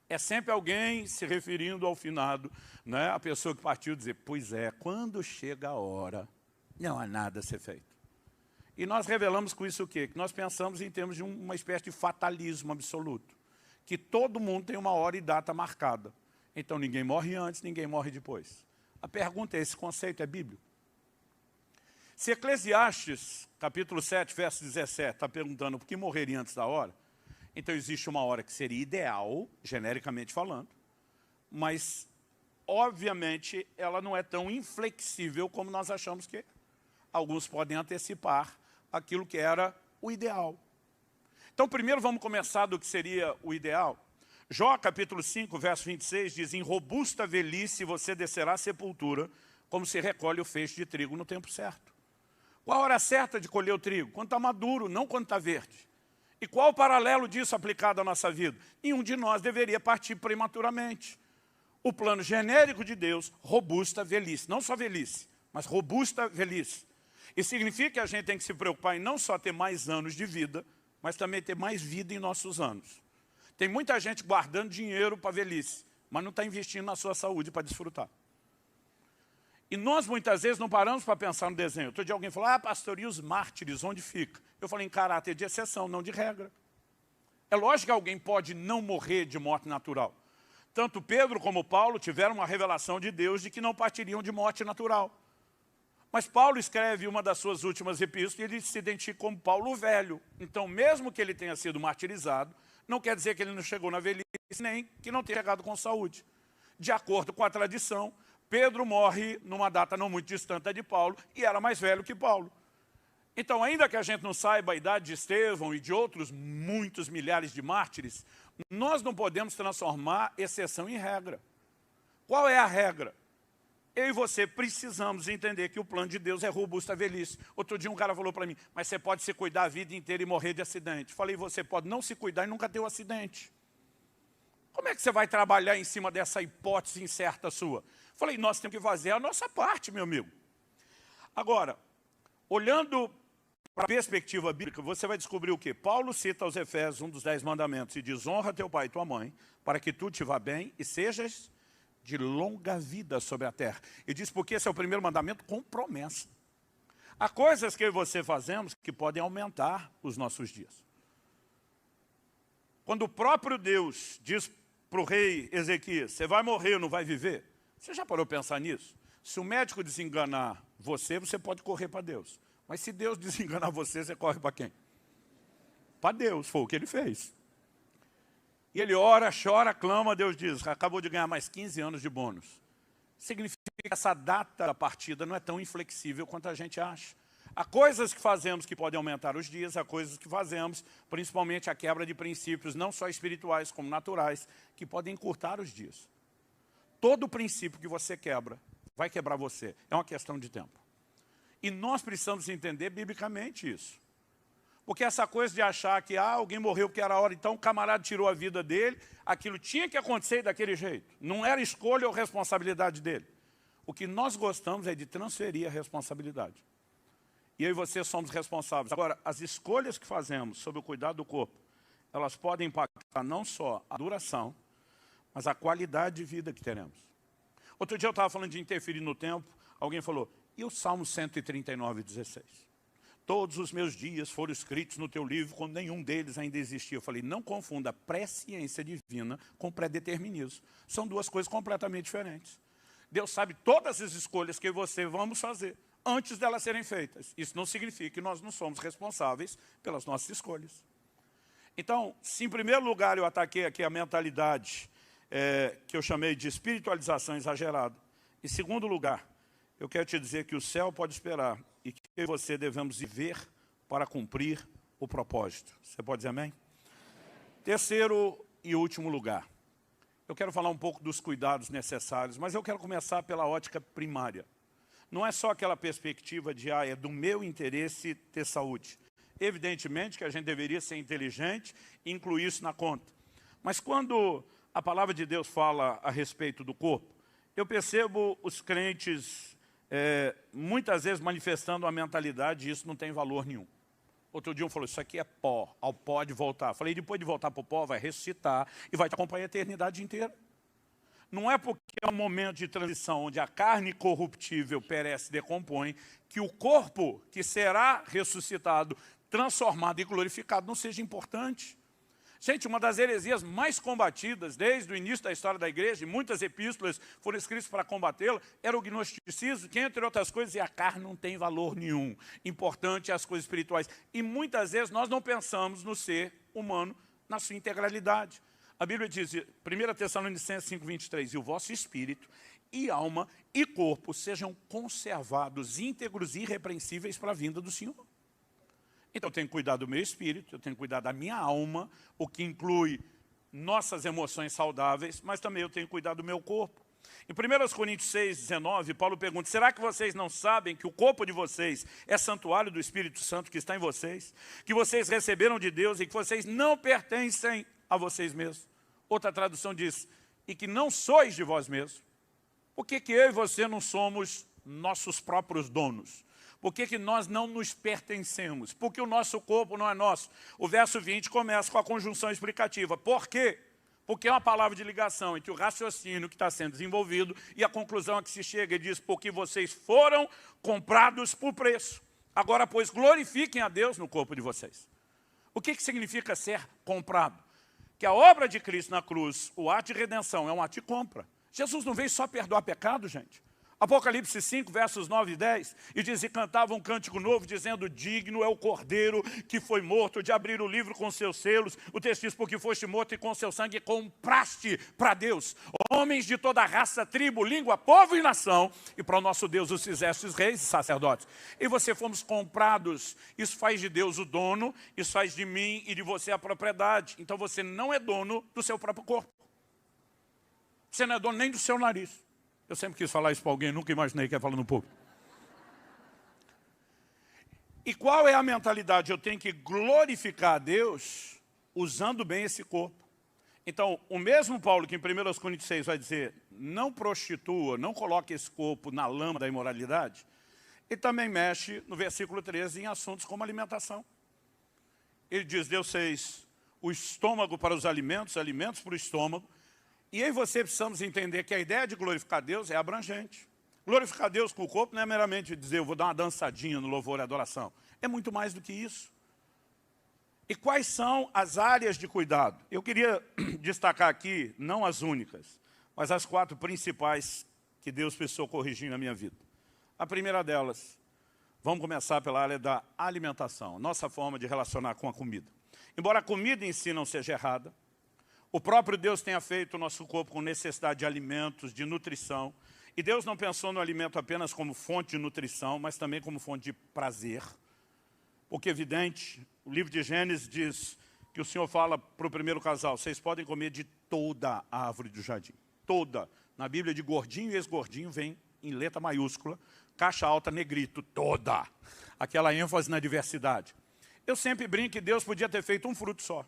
É sempre alguém se referindo ao finado, né? A pessoa que partiu dizer, pois é, quando chega a hora, não há nada a ser feito. E nós revelamos com isso o quê? Que nós pensamos em termos de uma espécie de fatalismo absoluto. Que todo mundo tem uma hora e data marcada. Então ninguém morre antes, ninguém morre depois. A pergunta é, esse conceito é bíblico? Se Eclesiastes, capítulo 7, verso 17, está perguntando por que morreria antes da hora, então existe uma hora que seria ideal, genericamente falando, mas, obviamente, ela não é tão inflexível como nós achamos que é. Alguns podem antecipar aquilo que era o ideal. Então, primeiro vamos começar do que seria o ideal. Jó, capítulo 5, verso 26, diz, em robusta velhice você descerá à sepultura, como se recolhe o feixe de trigo no tempo certo. Qual a hora certa de colher o trigo? Quando está maduro, não quando está verde. E qual o paralelo disso aplicado à nossa vida? Nenhum de nós deveria partir prematuramente. O plano genérico de Deus, robusta velhice. Não só velhice, mas robusta velhice. Isso significa que a gente tem que se preocupar em não só ter mais anos de vida, mas também ter mais vida em nossos anos. Tem muita gente guardando dinheiro para a velhice, mas não está investindo na sua saúde para desfrutar. E nós, muitas vezes, não paramos para pensar no desenho. Outro dia alguém falou, pastor, e os mártires, onde fica? Eu falei, em caráter de exceção, não de regra. É lógico que alguém pode não morrer de morte natural. Tanto Pedro como Paulo tiveram uma revelação de Deus de que não partiriam de morte natural. Mas Paulo escreve uma das suas últimas epístolas e ele se identifica como Paulo Velho. Então, mesmo que ele tenha sido martirizado, não quer dizer que ele não chegou na velhice, nem que não tenha chegado com saúde. De acordo com a tradição, Pedro morre numa data não muito distante da de Paulo e era mais velho que Paulo. Então, ainda que a gente não saiba a idade de Estevão e de outros muitos milhares de mártires, nós não podemos transformar exceção em regra. Qual é a regra? Eu e você precisamos entender que o plano de Deus é robusto à velhice. Outro dia um cara falou para mim, mas você pode se cuidar a vida inteira e morrer de acidente. Falei, você pode não se cuidar e nunca ter um acidente. Como é que você vai trabalhar em cima dessa hipótese incerta sua? Falei, nós temos que fazer a nossa parte, meu amigo. Agora, olhando para a perspectiva bíblica, você vai descobrir o quê? Paulo cita aos Efésios um dos 10 mandamentos e diz, honra teu pai e tua mãe, para que tu te vá bem e sejas de longa vida sobre a terra. E diz porque esse é o primeiro mandamento com promessa. Há coisas que eu e você fazemos que podem aumentar os nossos dias. Quando o próprio Deus diz para o rei Ezequias, você vai morrer ou não vai viver? Você já parou para pensar nisso? Se o médico desenganar você, você pode correr para Deus. Mas se Deus desenganar você, você corre para quem? Para Deus, foi o que ele fez. E ele ora, chora, clama, Deus diz, acabou de ganhar mais 15 anos de bônus. Significa que essa data da partida não é tão inflexível quanto a gente acha. Há coisas que fazemos que podem aumentar os dias, há coisas que fazemos, principalmente a quebra de princípios, não só espirituais como naturais, que podem encurtar os dias. Todo princípio que você quebra, vai quebrar você. É uma questão de tempo. E nós precisamos entender biblicamente isso. Porque essa coisa de achar que alguém morreu porque era a hora, então o camarada tirou a vida dele, aquilo tinha que acontecer daquele jeito. Não era escolha ou responsabilidade dele. O que nós gostamos é de transferir a responsabilidade. E eu e você somos responsáveis. Agora, as escolhas que fazemos sobre o cuidado do corpo, elas podem impactar não só a duração, mas a qualidade de vida que teremos. Outro dia eu estava falando de interferir no tempo, alguém falou, e o Salmo 139, 16? Todos os meus dias foram escritos no teu livro, quando nenhum deles ainda existia. Eu falei, não confunda presciência divina com predeterminismo. São duas coisas completamente diferentes. Deus sabe todas as escolhas que você vamos fazer, antes delas serem feitas. Isso não significa que nós não somos responsáveis pelas nossas escolhas. Então, se em primeiro lugar eu ataquei aqui a mentalidade que eu chamei de espiritualização exagerada, em segundo lugar, eu quero te dizer que o céu pode esperar e que eu e você devemos viver para cumprir o propósito. Você pode dizer amém? Terceiro e último lugar, eu quero falar um pouco dos cuidados necessários, mas eu quero começar pela ótica primária. Não é só aquela perspectiva de, é do meu interesse ter saúde. Evidentemente que a gente deveria ser inteligente e incluir isso na conta. Mas quando a palavra de Deus fala a respeito do corpo, eu percebo os crentes muitas vezes manifestando a mentalidade, e isso não tem valor nenhum. Outro dia um falou, isso aqui é pó, ao pó de voltar. Falei, depois de voltar para o pó, vai ressuscitar e vai te acompanhar a eternidade inteira. Não é porque é um momento de transição onde a carne corruptível perece e decompõe, que o corpo que será ressuscitado, transformado e glorificado não seja importante. Gente, uma das heresias mais combatidas desde o início da história da igreja, e muitas epístolas foram escritas para combatê-la, era o gnosticismo, que entre outras coisas, a carne não tem valor nenhum. Importante é as coisas espirituais. E muitas vezes nós não pensamos no ser humano na sua integralidade. A Bíblia diz, 1 Tessalonicenses 5:23, e o vosso espírito, e alma, e corpo sejam conservados, íntegros e irrepreensíveis para a vinda do Senhor. Então eu tenho que cuidar do meu espírito, eu tenho que cuidar da minha alma, o que inclui nossas emoções saudáveis, mas também eu tenho que cuidar do meu corpo. Em 1 Coríntios 6:19, Paulo pergunta, será que vocês não sabem que o corpo de vocês é santuário do Espírito Santo que está em vocês? Que vocês receberam de Deus e que vocês não pertencem a vocês mesmos? Outra tradução diz, e que não sois de vós mesmos. Por que eu e você não somos nossos próprios donos? Por que nós não nos pertencemos? Porque o nosso corpo não é nosso. O verso 20 começa com a conjunção explicativa. Por quê? Porque é uma palavra de ligação entre o raciocínio que está sendo desenvolvido e a conclusão a que se chega. Ele diz, porque vocês foram comprados por preço. Agora, pois, glorifiquem a Deus no corpo de vocês. O que significa ser comprado? Que a obra de Cristo na cruz, o ato de redenção, é um ato de compra. Jesus não veio só perdoar pecado, gente. Apocalipse 5, versos 9 e 10, e diz, e cantava um cântico novo, dizendo, digno é o Cordeiro que foi morto de abrir o livro com seus selos. O texto diz, porque foste morto e com seu sangue compraste para Deus homens de toda raça, tribo, língua, povo e nação, e para o nosso Deus os fizestes reis e sacerdotes. E você fomos comprados. Isso faz de Deus o dono, isso faz de mim e de você a propriedade. Então você não é dono do seu próprio corpo. Você não é dono nem do seu nariz. Eu sempre quis falar isso para alguém, nunca imaginei que ia falar no público. E qual é a mentalidade? Eu tenho que glorificar a Deus usando bem esse corpo. Então, o mesmo Paulo que em 1 Coríntios 6 vai dizer, não prostitua, não coloque esse corpo na lama da imoralidade, ele também mexe no versículo 13 em assuntos como alimentação. Ele diz, Deus fez o estômago para os alimentos para o estômago. E aí você precisamos entender que a ideia de glorificar Deus é abrangente. Glorificar Deus com o corpo não é meramente dizer, eu vou dar uma dançadinha no louvor e adoração. É muito mais do que isso. E quais são as áreas de cuidado? Eu queria destacar aqui, não as únicas, mas as 4 principais que Deus precisou corrigir na minha vida. A primeira delas, vamos começar pela área da alimentação, nossa forma de relacionar com a comida. Embora a comida em si não seja errada, o próprio Deus tenha feito o nosso corpo com necessidade de alimentos, de nutrição. E Deus não pensou no alimento apenas como fonte de nutrição, mas também como fonte de prazer. Porque é evidente, o livro de Gênesis diz que o Senhor fala para o primeiro casal, vocês podem comer de toda a árvore do jardim. Toda. Na Bíblia de gordinho e ex-gordinho vem em letra maiúscula, caixa alta, negrito, toda. Aquela ênfase na diversidade. Eu sempre brinco que Deus podia ter feito um fruto só.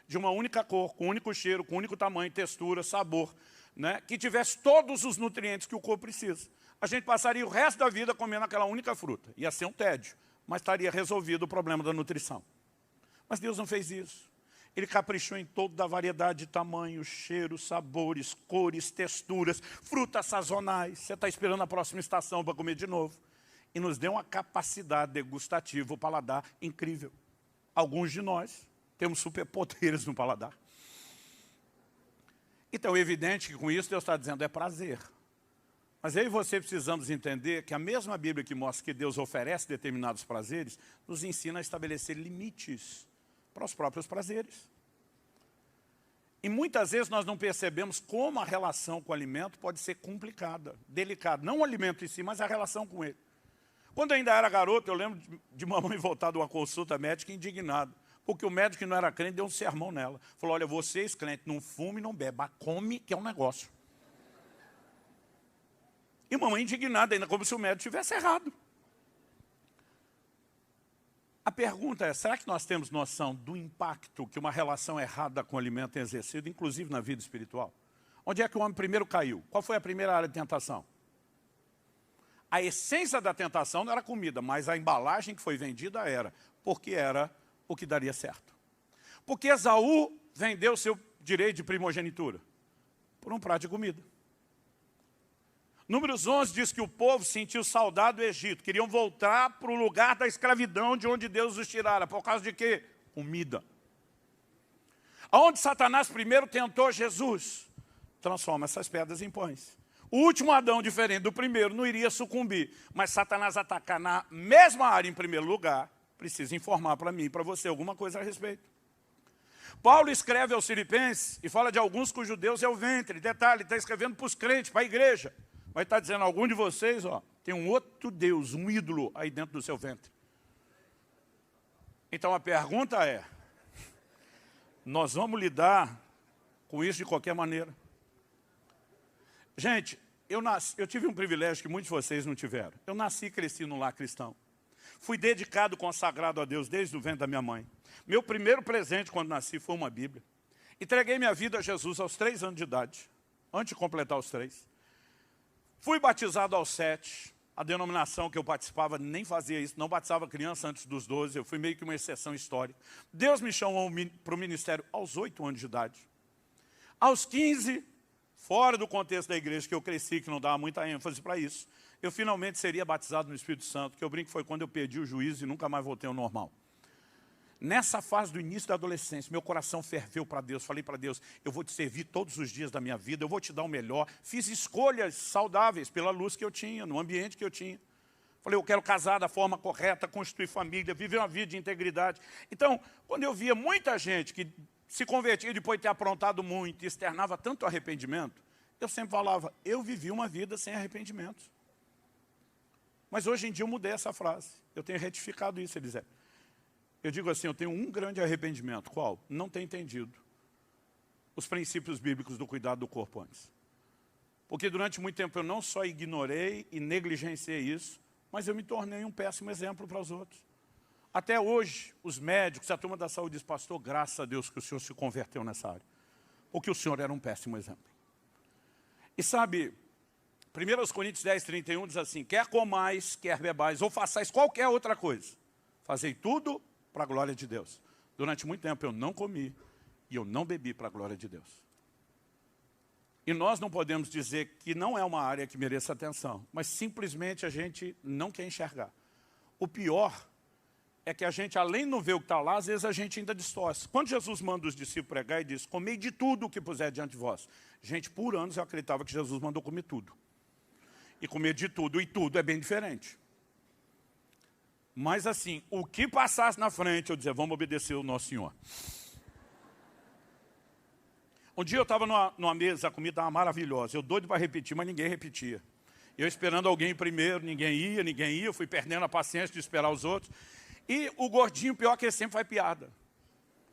De uma única cor, com um único cheiro, com um único tamanho, textura, sabor, né? Que tivesse todos os nutrientes que o corpo precisa. A gente passaria o resto da vida comendo aquela única fruta. Ia ser um tédio, mas estaria resolvido o problema da nutrição. Mas Deus não fez isso. Ele caprichou em toda a variedade de tamanhos, cheiros, sabores, cores, texturas, frutas sazonais. Você está esperando a próxima estação para comer de novo. E nos deu uma capacidade degustativa, o paladar incrível. Alguns de nós temos superpoderes no paladar. Então é evidente que com isso Deus está dizendo é prazer. Mas eu e você precisamos entender que a mesma Bíblia que mostra que Deus oferece determinados prazeres, nos ensina a estabelecer limites para os próprios prazeres. E muitas vezes nós não percebemos como a relação com o alimento pode ser complicada, delicada. Não o alimento em si, mas a relação com ele. Quando eu ainda era garoto, eu lembro de mamãe voltar de uma consulta médica indignada. Porque o médico que não era crente deu um sermão nela. Falou, olha, vocês crentes não fumem, não bebem, come que é um negócio. E mamãe indignada ainda, como se o médico tivesse errado. A pergunta é, será que nós temos noção do impacto que uma relação errada com o alimento tem exercido, inclusive na vida espiritual? Onde é que o homem primeiro caiu? Qual foi a primeira área de tentação? A essência da tentação não era comida, mas a embalagem que foi vendida era, porque era o que daria certo. Porque Esaú vendeu seu direito de primogenitura por um prato de comida. Números 11 diz que o povo sentiu saudade do Egito, queriam voltar para o lugar da escravidão de onde Deus os tirara. Por causa de quê? Comida. Aonde Satanás primeiro tentou Jesus, transforma essas pedras em pães. O último Adão, diferente do primeiro, não iria sucumbir, mas Satanás atacar na mesma área em primeiro lugar, precisa informar para mim e para você alguma coisa a respeito. Paulo escreve aos Filipenses e fala de alguns cujos Deus é o ventre. Detalhe, está escrevendo para os crentes, para a igreja. Vai estar dizendo, algum de vocês, ó, tem um outro Deus, um ídolo aí dentro do seu ventre. Então a pergunta é, nós vamos lidar com isso de qualquer maneira? Gente, eu tive um privilégio que muitos de vocês não tiveram. Eu nasci e cresci num lar cristão. Fui dedicado, consagrado a Deus desde o ventre da minha mãe. Meu primeiro presente quando nasci foi uma Bíblia. Entreguei minha vida a Jesus aos 3 anos de idade, antes de completar os 3. Fui batizado aos 7. A denominação que eu participava nem fazia isso, não batizava criança antes dos 12. Eu fui meio que uma exceção histórica. Deus me chamou para o ministério aos 8 anos de idade. Aos 15, fora do contexto da igreja, que eu cresci, que não dava muita ênfase para isso, eu finalmente seria batizado no Espírito Santo, que eu brinco que foi quando eu perdi o juízo e nunca mais voltei ao normal. Nessa fase do início da adolescência, meu coração ferveu para Deus. Falei para Deus, eu vou te servir todos os dias da minha vida, eu vou te dar o melhor. Fiz escolhas saudáveis pela luz que eu tinha, no ambiente que eu tinha. Falei, eu quero casar da forma correta, constituir família, viver uma vida de integridade. Então, quando eu via muita gente que se convertia depois de ter aprontado muito e externava tanto arrependimento, eu sempre falava, eu vivi uma vida sem arrependimento. Mas hoje em dia eu mudei essa frase. Eu tenho retificado isso, Elisete. Eu digo assim, eu tenho um grande arrependimento. Qual? Não ter entendido os princípios bíblicos do cuidado do corpo antes. Porque durante muito tempo eu não só ignorei e negligenciei isso, mas eu me tornei um péssimo exemplo para os outros. Até hoje, os médicos, a turma da saúde diz, pastor, graças a Deus que o senhor se converteu nessa área. Porque o senhor era um péssimo exemplo. E sabe, 1 Coríntios 10, 31 diz assim, quer comais, quer bebais, ou façais qualquer outra coisa. Fazei tudo para a glória de Deus. Durante muito tempo eu não comi e eu não bebi para a glória de Deus. E nós não podemos dizer que não é uma área que mereça atenção, mas simplesmente a gente não quer enxergar. O pior é que a gente, além de não ver o que está lá, às vezes a gente ainda distorce. Quando Jesus manda os discípulos pregar e diz, comei de tudo o que puser diante de vós. Gente, por anos eu acreditava que Jesus mandou comer tudo. E comer de tudo, e tudo é bem diferente. Mas assim, o que passasse na frente, eu dizia, vamos obedecer o nosso Senhor. Um dia eu estava numa mesa, a comida estava maravilhosa. Eu doido para repetir, mas ninguém repetia. Eu esperando alguém ir primeiro, ninguém ia. Eu fui perdendo a paciência de esperar os outros. E o gordinho, pior que ele sempre faz piada.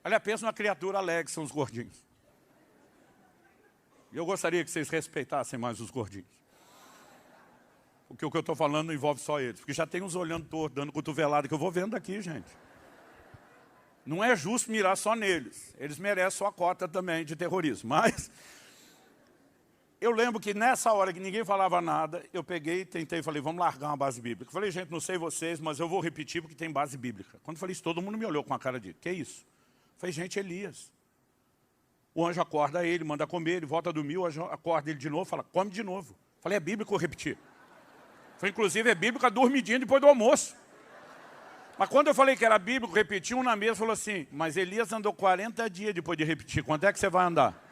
Aliás, pensa numa criatura alegre, são os gordinhos. E eu gostaria que vocês respeitassem mais os gordinhos. Porque o que eu estou falando não envolve só eles. Porque já tem uns olhando torto, dando cotovelada, que eu vou vendo daqui, gente. Não é justo mirar só neles. Eles merecem sua cota também de terrorismo. Mas eu lembro que nessa hora que ninguém falava nada, eu peguei, tentei e falei, vamos largar uma base bíblica. Eu falei, gente, não sei vocês, mas eu vou repetir porque tem base bíblica. Quando eu falei isso, todo mundo me olhou com a cara de, que isso? Eu falei, gente, Elias. O anjo acorda ele, manda comer, ele volta a dormir, o anjo acorda ele de novo, fala, come de novo. Eu falei, é bíblico eu repetir. Foi, inclusive, é bíblico a dormidinha depois do almoço. Mas quando eu falei que era bíblico, repeti, um na mesa falou assim, mas Elias andou 40 dias depois de repetir, quanto é que você vai andar?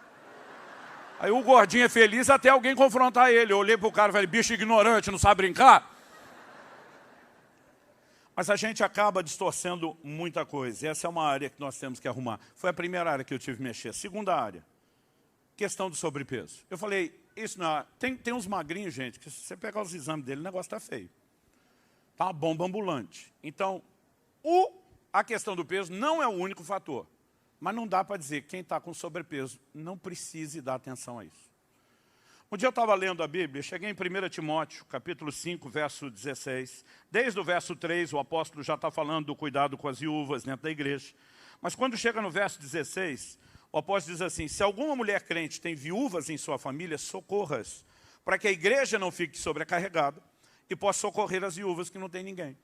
Aí o gordinho é feliz até alguém confrontar ele. Eu olhei para o cara e falei, bicho ignorante, não sabe brincar? Mas a gente acaba distorcendo muita coisa. Essa é uma área que nós temos que arrumar. Foi a primeira área que eu tive que mexer. Segunda área, questão do sobrepeso. Eu falei, isso não, tem uns magrinhos, gente, que se você pegar os exames dele, o negócio está feio. Está uma bomba ambulante. Então, a questão do peso não é o único fator. Mas não dá para dizer que quem está com sobrepeso não precise dar atenção a isso. Um dia eu estava lendo a Bíblia, cheguei em 1 Timóteo, capítulo 5, verso 16. Desde o verso 3, o apóstolo já está falando do cuidado com as viúvas dentro da igreja. Mas quando chega no verso 16, o apóstolo diz assim, se alguma mulher crente tem viúvas em sua família, socorra-as, para que a igreja não fique sobrecarregada e possa socorrer as viúvas que não tem ninguém.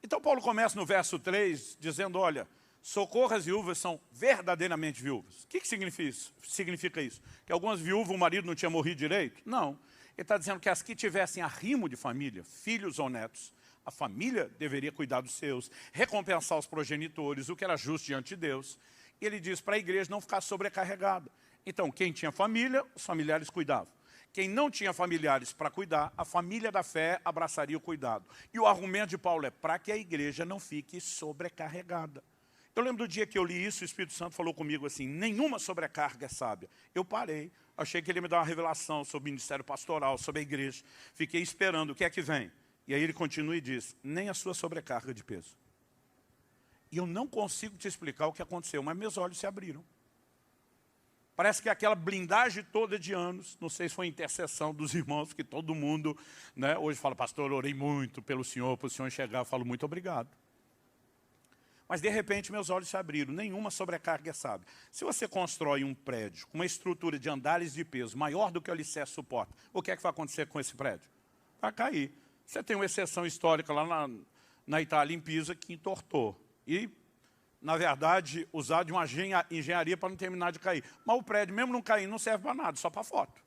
Então Paulo começa no verso 3, dizendo, olha, socorra as viúvas são verdadeiramente viúvas. O que significa isso? Que algumas viúvas, o marido não tinha morrido direito? Não. Ele está dizendo que as que tivessem arrimo de família, filhos ou netos, a família deveria cuidar dos seus, recompensar os progenitores, o que era justo diante de Deus. E ele diz para a igreja não ficar sobrecarregada. Então, quem tinha família, os familiares cuidavam. Quem não tinha familiares para cuidar, a família da fé abraçaria o cuidado. E o argumento de Paulo é para que a igreja não fique sobrecarregada. Eu lembro do dia que eu li isso, o Espírito Santo falou comigo assim, nenhuma sobrecarga é sábia. Eu parei, achei que ele ia me dar uma revelação sobre o ministério pastoral, sobre a igreja. Fiquei esperando, o que é que vem? E aí ele continua e diz, nem a sua sobrecarga de peso. E eu não consigo te explicar o que aconteceu, mas meus olhos se abriram. Parece que aquela blindagem toda de anos, não sei se foi intercessão dos irmãos, que todo mundo, né, hoje fala, pastor, eu orei muito pelo senhor, para o senhor enxergar, eu falo, muito obrigado. Mas de repente meus olhos se abriram, nenhuma sobrecarga é sábia. Se você constrói um prédio com uma estrutura de andares de peso maior do que o alicerce suporta, o que é que vai acontecer com esse prédio? Vai cair. Você tem uma exceção histórica lá na Itália, em Pisa, que entortou. E na verdade, usar de uma engenharia para não terminar de cair. Mas o prédio, mesmo não caindo, não serve para nada, só para foto.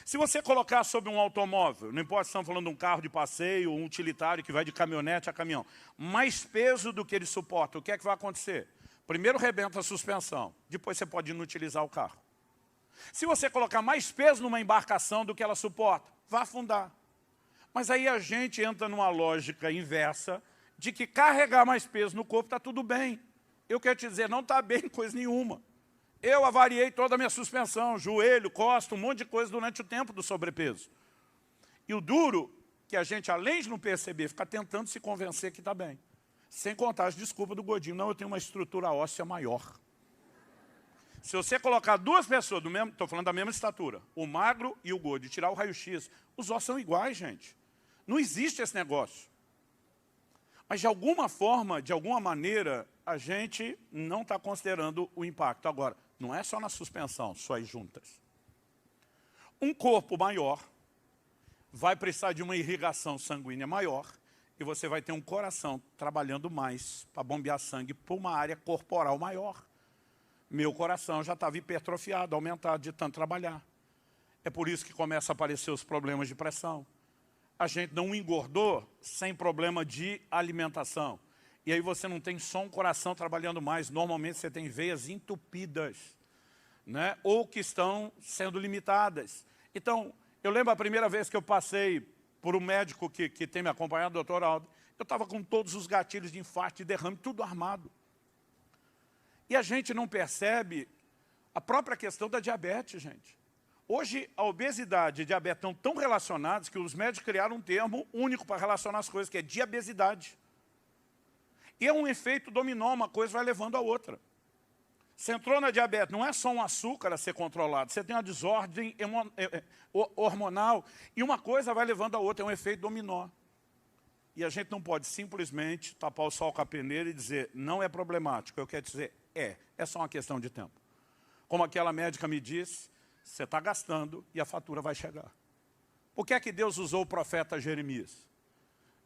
Se você colocar sobre um automóvel, não importa se estamos falando de um carro de passeio, um utilitário que vai de caminhonete a caminhão, mais peso do que ele suporta, o que é que vai acontecer? Primeiro rebenta a suspensão, depois você pode inutilizar o carro. Se você colocar mais peso numa embarcação do que ela suporta, vai afundar. Mas aí a gente entra numa lógica inversa de que carregar mais peso no corpo está tudo bem. Eu quero te dizer, não está bem coisa nenhuma. Eu avariei toda a minha suspensão, joelho, costa, um monte de coisa durante o tempo do sobrepeso. E o duro, que a gente, além de não perceber, fica tentando se convencer que está bem. Sem contar as desculpas do gordinho. Não, eu tenho uma estrutura óssea maior. Se você colocar duas pessoas, estou falando da mesma estatura, o magro e o gordo, e tirar o raio-x, os ossos são iguais, gente. Não existe esse negócio. Mas de alguma forma, de alguma maneira, a gente não está considerando o impacto. Agora, não é só na suspensão, só as juntas. Um corpo maior vai precisar de uma irrigação sanguínea maior e você vai ter um coração trabalhando mais para bombear sangue para uma área corporal maior. Meu coração já estava hipertrofiado, aumentado de tanto trabalhar. É por isso que começam a aparecer os problemas de pressão. A gente não engordou sem problema de alimentação. E aí você não tem só um coração trabalhando mais. Normalmente você tem veias entupidas, né? Ou que estão sendo limitadas. Então, eu lembro a primeira vez que eu passei por um médico que tem me acompanhado, o doutor Aldo, eu estava com todos os gatilhos de infarto e derrame, tudo armado. E a gente não percebe a própria questão da diabetes, gente. Hoje, a obesidade e a diabetes estão tão relacionados que os médicos criaram um termo único para relacionar as coisas, que é diabesidade. E é um efeito dominó, uma coisa vai levando a outra. Você entrou na diabetes, não é só um açúcar a ser controlado, você tem uma desordem hormonal e uma coisa vai levando a outra, é um efeito dominó. E a gente não pode simplesmente tapar o sol com a peneira e dizer, não é problemático. Eu quero dizer, é só uma questão de tempo. Como aquela médica me disse, você está gastando e a fatura vai chegar. Por que é que Deus usou o profeta Jeremias?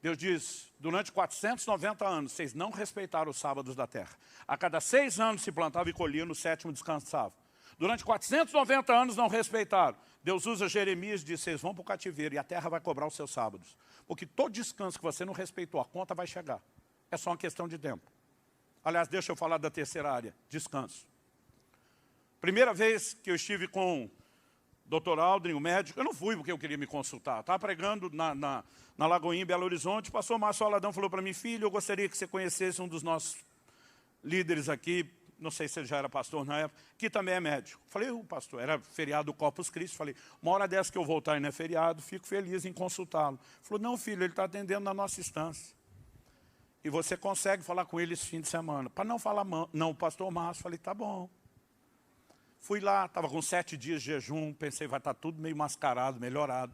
Deus diz, durante 490 anos, vocês não respeitaram os sábados da terra. A cada 6 anos se plantava e colhia, no 7º descansava. Durante 490 anos não respeitaram. Deus usa Jeremias e diz, vocês vão para o cativeiro e a terra vai cobrar os seus sábados. Porque todo descanso que você não respeitou, a conta vai chegar. É só uma questão de tempo. Aliás, deixa eu falar da terceira área, descanso. Primeira vez que eu estive com o Dr. Aldrin, o médico, eu não fui porque eu queria me consultar. Estava pregando na Lagoinha, em Belo Horizonte, o pastor Márcio Aladão falou para mim, filho, eu gostaria que você conhecesse um dos nossos líderes aqui, não sei se ele já era pastor na época, que também é médico. Falei, pastor, era feriado do Corpus Christi. Falei, uma hora dessa que eu voltar e não é feriado, fico feliz em consultá-lo. Falou, não, filho, ele está atendendo na nossa instância. E você consegue falar com ele esse fim de semana. Para não falar, não, o pastor Márcio, falei, tá bom. Fui lá, estava com 7 dias de jejum, pensei, vai estar tudo meio mascarado, melhorado.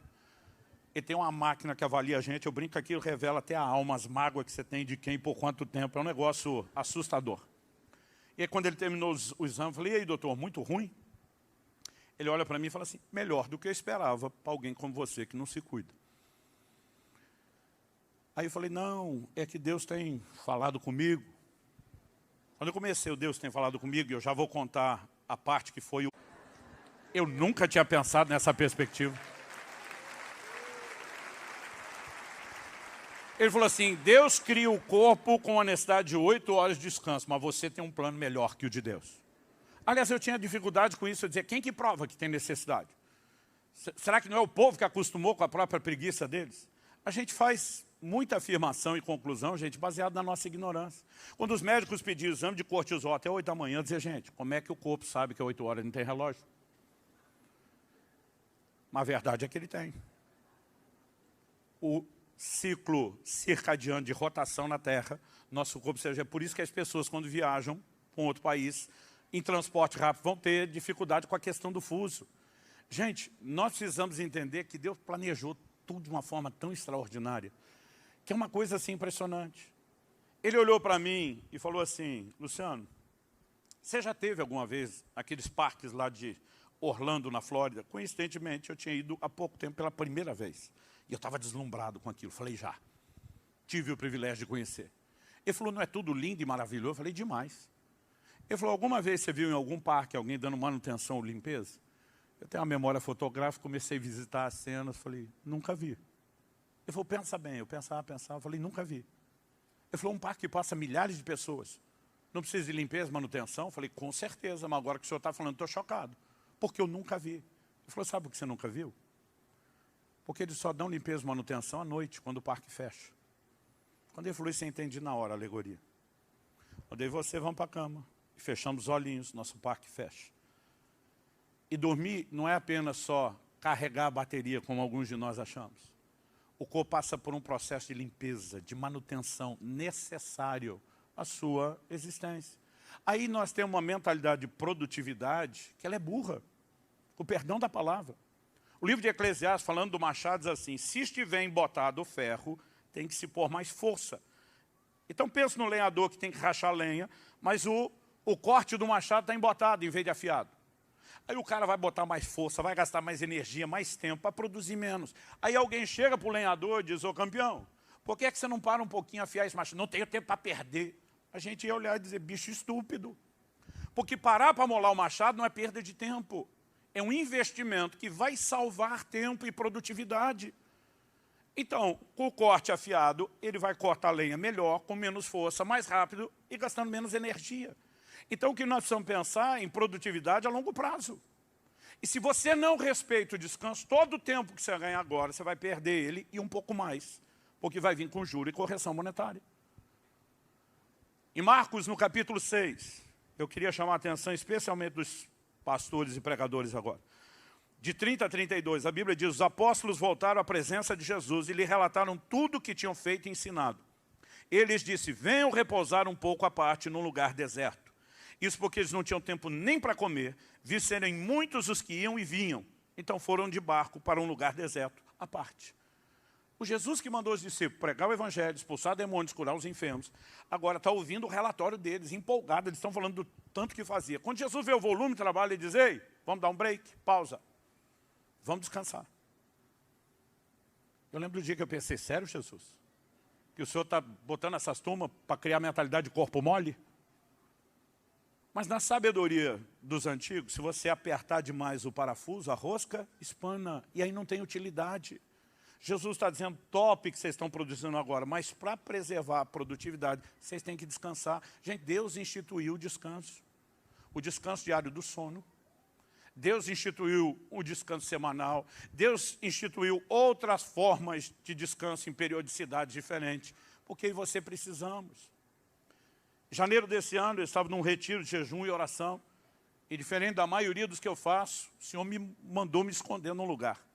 E tem uma máquina que avalia a gente, eu brinco aqui, revela até a alma, as mágoas que você tem de quem, por quanto tempo, é um negócio assustador. E aí, quando ele terminou o exame, eu falei, e aí, doutor, muito ruim? Ele olha para mim e fala assim, melhor do que eu esperava para alguém como você que não se cuida. Aí eu falei, não, é que Deus tem falado comigo. Quando eu comecei, o Deus tem falado comigo, e eu já vou contar a parte que foi o... Eu nunca tinha pensado nessa perspectiva. Ele falou assim, Deus cria o corpo com a necessidade de 8 horas de descanso, mas você tem um plano melhor que o de Deus. Aliás, eu tinha dificuldade com isso, eu dizia, quem que prova que tem necessidade? Será que não é o povo que acostumou com a própria preguiça deles? A gente faz muita afirmação e conclusão, gente, baseado na nossa ignorância. Quando os médicos pediam exame de cortisol até 8 da manhã, eu dizia, gente, como é que o corpo sabe que é 8 horas, não tem relógio? Mas a verdade é que ele tem. O ciclo circadiano de rotação na Terra, nosso corpo, seja, é por isso que as pessoas, quando viajam para um outro país, em transporte rápido, vão ter dificuldade com a questão do fuso. Gente, nós precisamos entender que Deus planejou tudo de uma forma tão extraordinária, que é uma coisa assim impressionante. Ele olhou para mim e falou assim, Luciano, você já teve alguma vez aqueles parques lá de Orlando, na Flórida? Coincidentemente, eu tinha ido há pouco tempo pela primeira vez. E eu estava deslumbrado com aquilo. Falei, já. Tive o privilégio de conhecer. Ele falou, não é tudo lindo e maravilhoso? Eu falei, demais. Ele falou, alguma vez você viu em algum parque alguém dando manutenção ou limpeza? Eu tenho uma memória fotográfica, comecei a visitar as cenas, falei, nunca vi. Ele falou, pensa bem. Eu pensava, falei, nunca vi. Ele falou, um parque que passa milhares de pessoas, não precisa de limpeza, manutenção? Eu falei, com certeza, mas agora que o senhor está falando, estou chocado, porque eu nunca vi. Ele falou, sabe por que você nunca viu? Porque eles só dão limpeza e manutenção à noite, quando o parque fecha. Quando ele falou isso, eu entendi na hora a alegoria. Quando eu e você vamos para a cama, e fechamos os olhinhos, nosso parque fecha. E dormir não é apenas só carregar a bateria, como alguns de nós achamos. O corpo passa por um processo de limpeza, de manutenção necessário à sua existência. Aí nós temos uma mentalidade de produtividade que ela é burra, o perdão da palavra. O livro de Eclesiastes, falando do machado, diz assim, se estiver embotado o ferro, tem que se pôr mais força. Então pensa no lenhador que tem que rachar lenha, mas o corte do machado está embotado em vez de afiado. Aí o cara vai botar mais força, vai gastar mais energia, mais tempo para produzir menos. Aí alguém chega para o lenhador e diz, ô campeão, por que você não para um pouquinho a afiar esse machado? Não tenho tempo para perder. A gente ia olhar e dizer, bicho estúpido. Porque parar para molar o machado não é perda de tempo. É um investimento que vai salvar tempo e produtividade. Então, com o corte afiado, ele vai cortar a lenha melhor, com menos força, mais rápido e gastando menos energia. Então, o que nós precisamos pensar em produtividade a longo prazo. E se você não respeita o descanso, todo o tempo que você ganha agora, você vai perder ele e um pouco mais, porque vai vir com juros e correção monetária. Em Marcos, no capítulo 6, eu queria chamar a atenção especialmente dos pastores e pregadores agora. De 30 a 32, a Bíblia diz, os apóstolos voltaram à presença de Jesus e lhe relataram tudo o que tinham feito e ensinado. Ele lhes disse, venham repousar um pouco à parte num lugar deserto. Isso porque eles não tinham tempo nem para comer, visto serem muitos os que iam e vinham. Então foram de barco para um lugar deserto, à parte. O Jesus que mandou os discípulos pregar o evangelho, expulsar demônios, curar os enfermos, agora está ouvindo o relatório deles, empolgado, eles estão falando do tanto que fazia. Quando Jesus vê o volume de trabalho, ele diz, ei, vamos dar um break, pausa, vamos descansar. Eu lembro do dia que eu pensei, sério, Jesus? Que o Senhor está botando essas turmas para criar mentalidade de corpo mole? Mas na sabedoria dos antigos, se você apertar demais o parafuso, a rosca espana, e aí não tem utilidade. Jesus está dizendo, top que vocês estão produzindo agora, mas para preservar a produtividade, vocês têm que descansar. Gente, Deus instituiu o descanso diário do sono. Deus instituiu o descanso semanal. Deus instituiu outras formas de descanso em periodicidades diferentes, porque você precisamos. Em janeiro desse ano, eu estava num retiro de jejum e oração, e diferente da maioria dos que eu faço, o Senhor me mandou me esconder num lugar.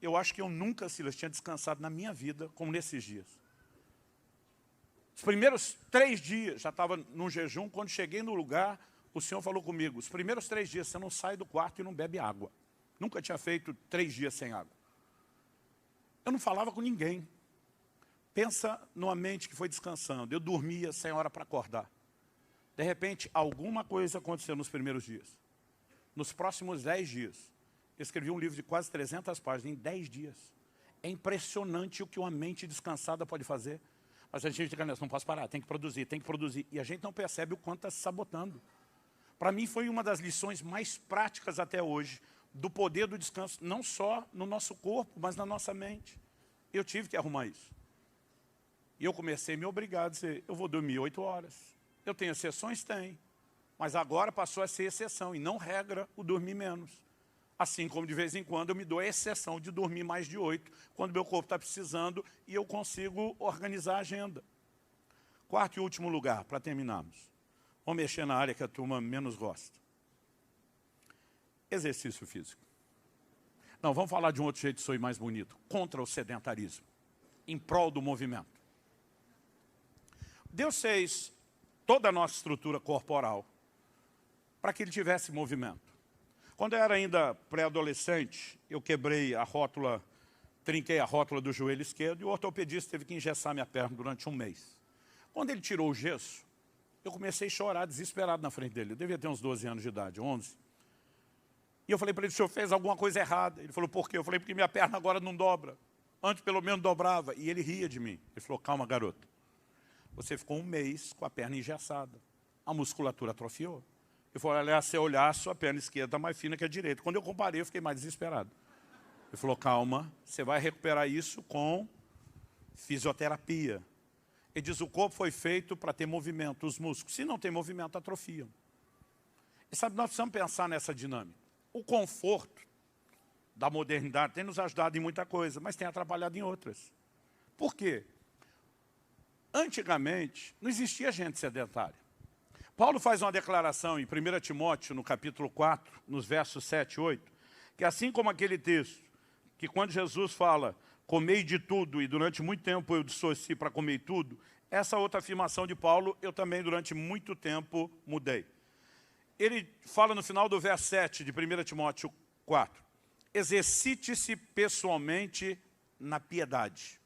Eu acho que eu nunca, Silas, tinha descansado na minha vida como nesses dias. Os primeiros 3 dias, já estava num jejum, quando cheguei no lugar, o Senhor falou comigo, os primeiros 3 dias você não sai do quarto e não bebe água. Nunca tinha feito 3 dias sem água. Eu não falava com ninguém. Pensa numa mente que foi descansando. Eu dormia sem hora para acordar. De repente, alguma coisa aconteceu nos primeiros dias. Nos próximos 10 dias, eu escrevi um livro de quase 300 páginas em 10 dias. É impressionante o que uma mente descansada pode fazer. Mas a gente fica nessa, não posso parar, tem que produzir, tem que produzir. E a gente não percebe o quanto está se sabotando. Para mim foi uma das lições mais práticas até hoje, do poder do descanso, não só no nosso corpo, mas na nossa mente. Eu tive que arrumar isso. E eu comecei a me obrigar a dizer, eu vou dormir 8 horas. Eu tenho exceções? Tem. Mas agora passou a ser exceção, e não regra o dormir menos. Assim como de vez em quando eu me dou a exceção de dormir mais de 8, quando meu corpo está precisando e eu consigo organizar a agenda. Quarto e último lugar, para terminarmos. Vamos mexer na área que a turma menos gosta. Exercício físico. Não, vamos falar de um outro jeito de ser mais bonito. Contra o sedentarismo. Em prol do movimento. Deus fez toda a nossa estrutura corporal para que ele tivesse movimento. Quando eu era ainda pré-adolescente, eu quebrei a rótula, trinquei a rótula do joelho esquerdo e o ortopedista teve que engessar minha perna durante 1 mês. Quando ele tirou o gesso, eu comecei a chorar desesperado na frente dele. Eu devia ter uns 12 anos de idade, 11. E eu falei para ele, o senhor fez alguma coisa errada. Ele falou, por quê? Eu falei, porque minha perna agora não dobra. Antes pelo menos dobrava. E ele ria de mim. Ele falou, calma, garoto. Você ficou um mês com a perna engessada. A musculatura atrofiou. Ele falou, aliás, se você olhar, a sua perna esquerda está mais fina que a direita. Quando eu comparei, eu fiquei mais desesperado. Ele falou, calma, você vai recuperar isso com fisioterapia. Ele diz, o corpo foi feito para ter movimento, os músculos. Se não tem movimento, atrofiam. E sabe, nós precisamos pensar nessa dinâmica. O conforto da modernidade tem nos ajudado em muita coisa, mas tem atrapalhado em outras. Por quê? Antigamente, não existia gente sedentária. Paulo faz uma declaração em 1 Timóteo, no capítulo 4, nos versos 7 e 8, que assim como aquele texto, que quando Jesus fala, comei de tudo, e durante muito tempo eu dissociei para comer tudo, essa outra afirmação de Paulo, eu também durante muito tempo mudei. Ele fala no final do verso 7 de 1 Timóteo 4, exercite-se pessoalmente na piedade.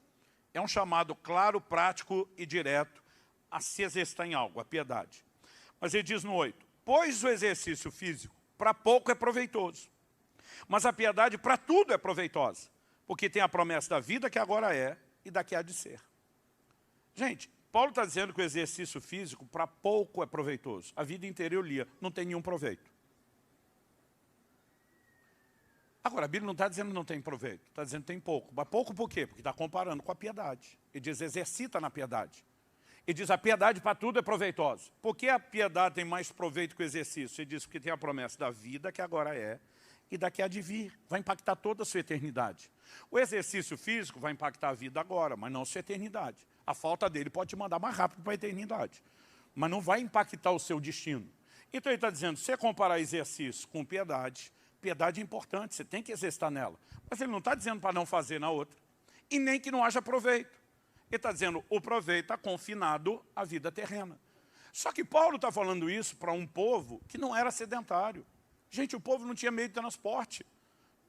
É um chamado claro, prático e direto a se exercitar em algo, a piedade. Mas ele diz no 8, pois o exercício físico para pouco é proveitoso, mas a piedade para tudo é proveitosa, porque tem a promessa da vida que agora é e da que há de ser. Gente, Paulo está dizendo que o exercício físico para pouco é proveitoso. A vida inteira eu lia, não tem nenhum proveito. Agora, a Bíblia não está dizendo que não tem proveito, está dizendo que tem pouco. Mas pouco por quê? Porque está comparando com a piedade. Ele diz, exercita na piedade. Ele diz, a piedade para tudo é proveitosa. Por que a piedade tem mais proveito que o exercício? Ele diz, porque tem a promessa da vida que agora é e da que há de vir. Vai impactar toda a sua eternidade. O exercício físico vai impactar a vida agora, mas não a sua eternidade. A falta dele pode te mandar mais rápido para a eternidade, mas não vai impactar o seu destino. Então ele está dizendo, se você comparar exercício com piedade, piedade é importante, você tem que exercitar nela. Mas ele não está dizendo para não fazer na outra, e nem que não haja proveito. Ele está dizendo, o proveito está confinado à vida terrena. Só que Paulo está falando isso para um povo que não era sedentário. Gente, o povo não tinha meio de transporte.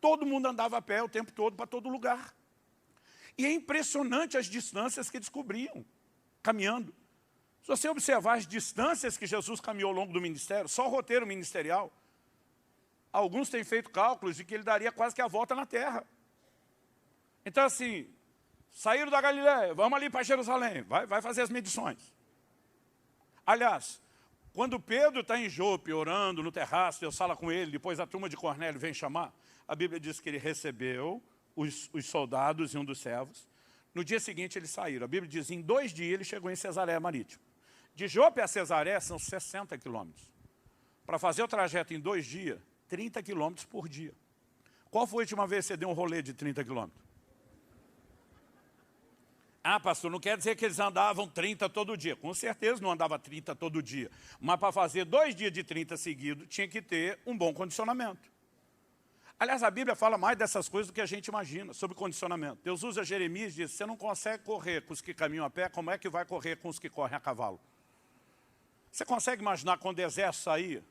Todo mundo andava a pé o tempo todo para todo lugar. E é impressionante as distâncias que descobriam, caminhando. Se você observar as distâncias que Jesus caminhou ao longo do ministério, só o roteiro ministerial, alguns têm feito cálculos de que ele daria quase que a volta na terra. Então assim, saíram da Galileia, vamos ali para Jerusalém, vai fazer as medições. Aliás, quando Pedro está em Jope, orando no terraço, Deus fala com ele, depois a turma de Cornélio vem chamar, a Bíblia diz que ele recebeu os soldados e um dos servos. No dia seguinte eles saíram. A Bíblia diz, em 2 dias ele chegou em Cesareia Marítima. De Jope a Cesareia são 60 quilômetros. Para fazer o trajeto em 2 dias, 30 quilômetros por dia. Qual foi a última vez que você deu um rolê de 30 quilômetros? Ah, pastor, não quer dizer que eles andavam 30 todo dia. Com certeza não andava 30 todo dia. Mas para fazer 2 dias de 30 seguidos, tinha que ter um bom condicionamento. Aliás, a Bíblia fala mais dessas coisas do que a gente imagina, sobre condicionamento. Deus usa Jeremias e diz, você não consegue correr com os que caminham a pé, como é que vai correr com os que correm a cavalo? Você consegue imaginar quando o exército saía,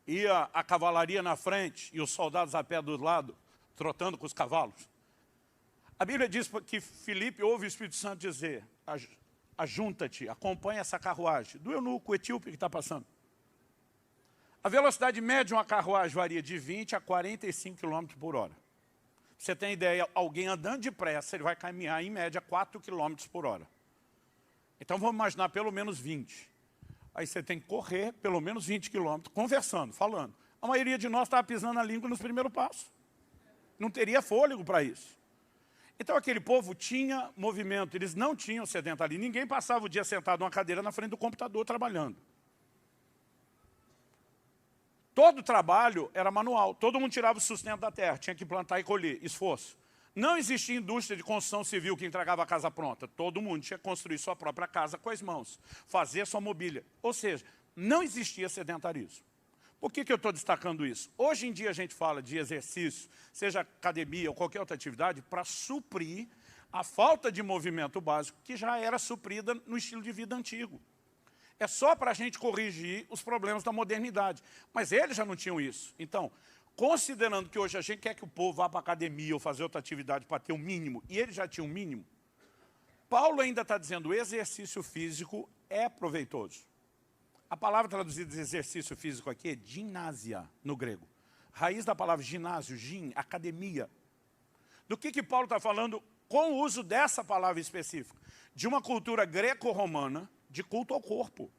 ia a cavalaria na frente e os soldados a pé do lado, trotando com os cavalos? A Bíblia diz que Filipe ouve o Espírito Santo dizer, ajunta-te, acompanha essa carruagem, do eunuco etíope que está passando. A velocidade média de uma carruagem varia de 20 a 45 km por hora. Você tem ideia, alguém andando depressa, ele vai caminhar em média 4 km por hora. Então vamos imaginar pelo menos 20. Aí você tem que correr pelo menos 20 km, conversando, falando. A maioria de nós estava pisando a língua nos primeiros passos. Não teria fôlego para isso. Então aquele povo tinha movimento, eles não tinham sedentarismo. Ninguém passava o dia sentado numa cadeira na frente do computador trabalhando. Todo trabalho era manual, todo mundo tirava o sustento da terra, tinha que plantar e colher, esforço. Não existia indústria de construção civil que entregava a casa pronta. Todo mundo tinha que construir sua própria casa com as mãos, fazer sua mobília. Ou seja, não existia sedentarismo. Por que eu estou destacando isso? Hoje em dia a gente fala de exercício, seja academia ou qualquer outra atividade, para suprir a falta de movimento básico que já era suprida no estilo de vida antigo. É só para a gente corrigir os problemas da modernidade. Mas eles já não tinham isso. Então, considerando que hoje a gente quer que o povo vá para a academia ou fazer outra atividade para ter um mínimo, e eles já tinham um mínimo, Paulo ainda está dizendo que o exercício físico é proveitoso. A palavra traduzida de exercício físico aqui é ginásia, no grego. Raiz da palavra ginásio, gin, academia. Do que Paulo está falando com o uso dessa palavra específica, de uma cultura greco-romana de culto ao corpo.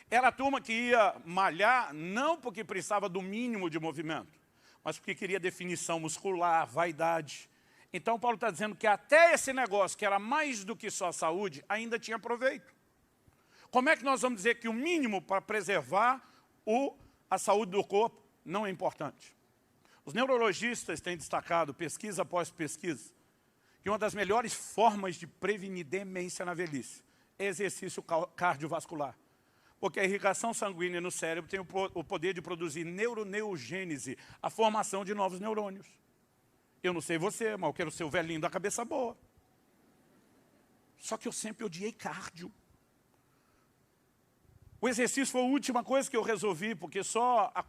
Era a turma que ia malhar não porque precisava do mínimo de movimento, mas porque queria definição muscular, vaidade. Então Paulo está dizendo que até esse negócio, que era mais do que só saúde, ainda tinha proveito. Como é que nós vamos dizer que o mínimo para preservar a saúde do corpo não é importante? Os neurologistas têm destacado, pesquisa após pesquisa, que uma das melhores formas de prevenir demência na velhice é exercício cardiovascular. Porque a irrigação sanguínea no cérebro tem o poder de produzir neuroneogênese, a formação de novos neurônios. Eu não sei você, mas eu quero ser o velhinho da cabeça boa. Só que eu sempre odiei cardio. O exercício foi a última coisa que eu resolvi, porque só há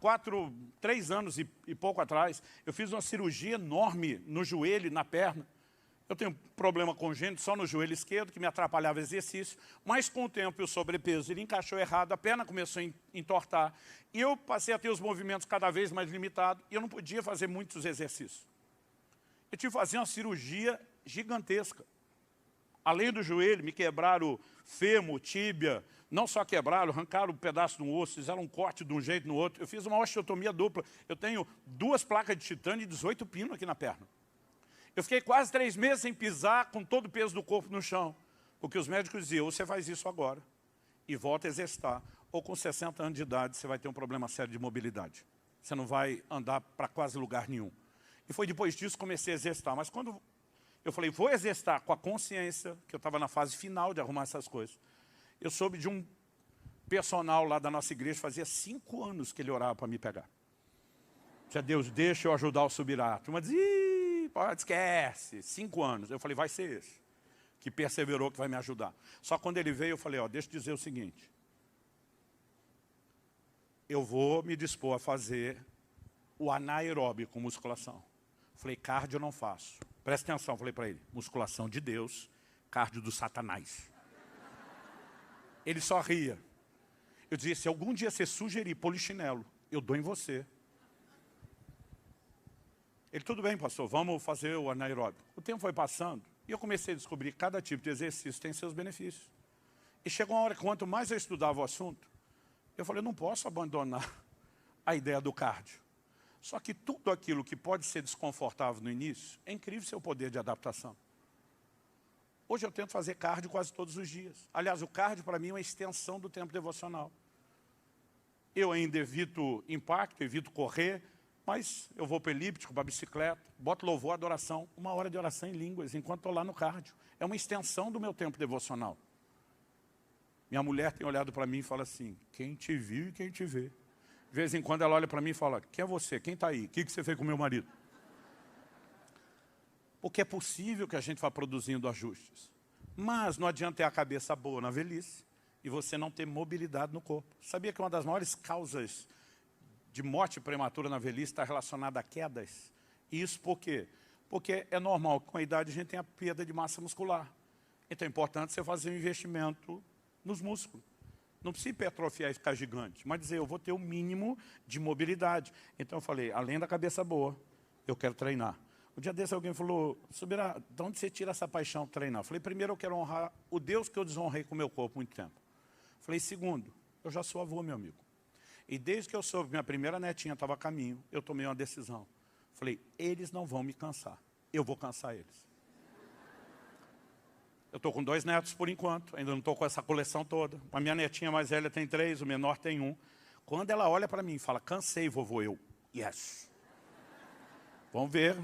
3 anos e pouco atrás, eu fiz uma cirurgia enorme no joelho e na perna. Eu tenho um problema congênito só no joelho esquerdo, que me atrapalhava o exercício, mas com o tempo e o sobrepeso, ele encaixou errado, a perna começou a entortar, e eu passei a ter os movimentos cada vez mais limitados, e eu não podia fazer muitos exercícios. Eu tive que fazer uma cirurgia gigantesca. Além do joelho, me quebraram o fêmur, tíbia, não só quebraram, arrancaram um pedaço de um osso, fizeram um corte de um jeito no outro. Eu fiz uma osteotomia dupla. Eu tenho 2 placas de titânio e 18 pinos aqui na perna. Eu fiquei quase 3 meses sem pisar com todo o peso do corpo no chão. Porque os médicos diziam, ou você faz isso agora e volta a exercitar, ou com 60 anos de idade você vai ter um problema sério de mobilidade. Você não vai andar para quase lugar nenhum. E foi depois disso que comecei a exercitar. Mas quando eu falei, vou exercitar com a consciência, que eu estava na fase final de arrumar essas coisas, eu soube de um personal lá da nossa igreja, fazia 5 anos que ele orava para me pegar. Dizia, Deus, deixa eu ajudar o Subirá. A turma dizia, pode, esquece. 5 anos. Eu falei, vai ser esse, que perseverou, que vai me ajudar. Só quando ele veio, eu falei, ó, deixa eu dizer o seguinte. Eu vou me dispor a fazer o anaeróbico com musculação. Falei, cardio eu não faço. Presta atenção, falei para ele, musculação de Deus, cardio do Satanás. Ele só ria. Eu dizia, se algum dia você sugerir polichinelo, eu dou em você. Ele, tudo bem, pastor, vamos fazer o anaeróbico. O tempo foi passando e eu comecei a descobrir que cada tipo de exercício tem seus benefícios. E chegou uma hora que quanto mais eu estudava o assunto, eu falei, eu não posso abandonar a ideia do cardio. Só que tudo aquilo que pode ser desconfortável no início, é incrível seu poder de adaptação. Hoje eu tento fazer cardio quase todos os dias. Aliás, o cardio para mim é uma extensão do tempo devocional. Eu ainda evito impacto, evito correr, mas eu vou para o elíptico, para a bicicleta, boto louvor, adoração, 1 hora de oração em línguas, enquanto estou lá no cardio. É uma extensão do meu tempo devocional. Minha mulher tem olhado para mim e fala assim, quem te viu e quem te vê. De vez em quando ela olha para mim e fala, quem é você? Quem está aí? O que você fez com o meu marido? Porque é possível que a gente vá produzindo ajustes. Mas não adianta ter a cabeça boa na velhice e você não ter mobilidade no corpo. Sabia que uma das maiores causas de morte prematura na velhice está relacionada a quedas? E isso por quê? Porque é normal que com a idade a gente tenha perda de massa muscular. Então é importante você fazer um investimento nos músculos. Não precisa hipertrofiar e ficar gigante, mas dizer, eu vou ter o mínimo de mobilidade. Então eu falei, além da cabeça boa, eu quero treinar. Um dia desse alguém falou, Subirá, de onde você tira essa paixão de treinar? Eu falei, primeiro eu quero honrar o Deus que eu desonrei com o meu corpo há muito tempo. Eu falei, segundo, eu já sou avô, meu amigo. E desde que eu soube que minha primeira netinha estava a caminho, eu tomei uma decisão. Eu falei, eles não vão me cansar, eu vou cansar eles. Eu estou com 2 netos por enquanto, ainda não estou com essa coleção toda. A minha netinha mais velha tem 3, o menor tem 1. Quando ela olha para mim e fala, cansei, vovô, eu, yes. Vamos ver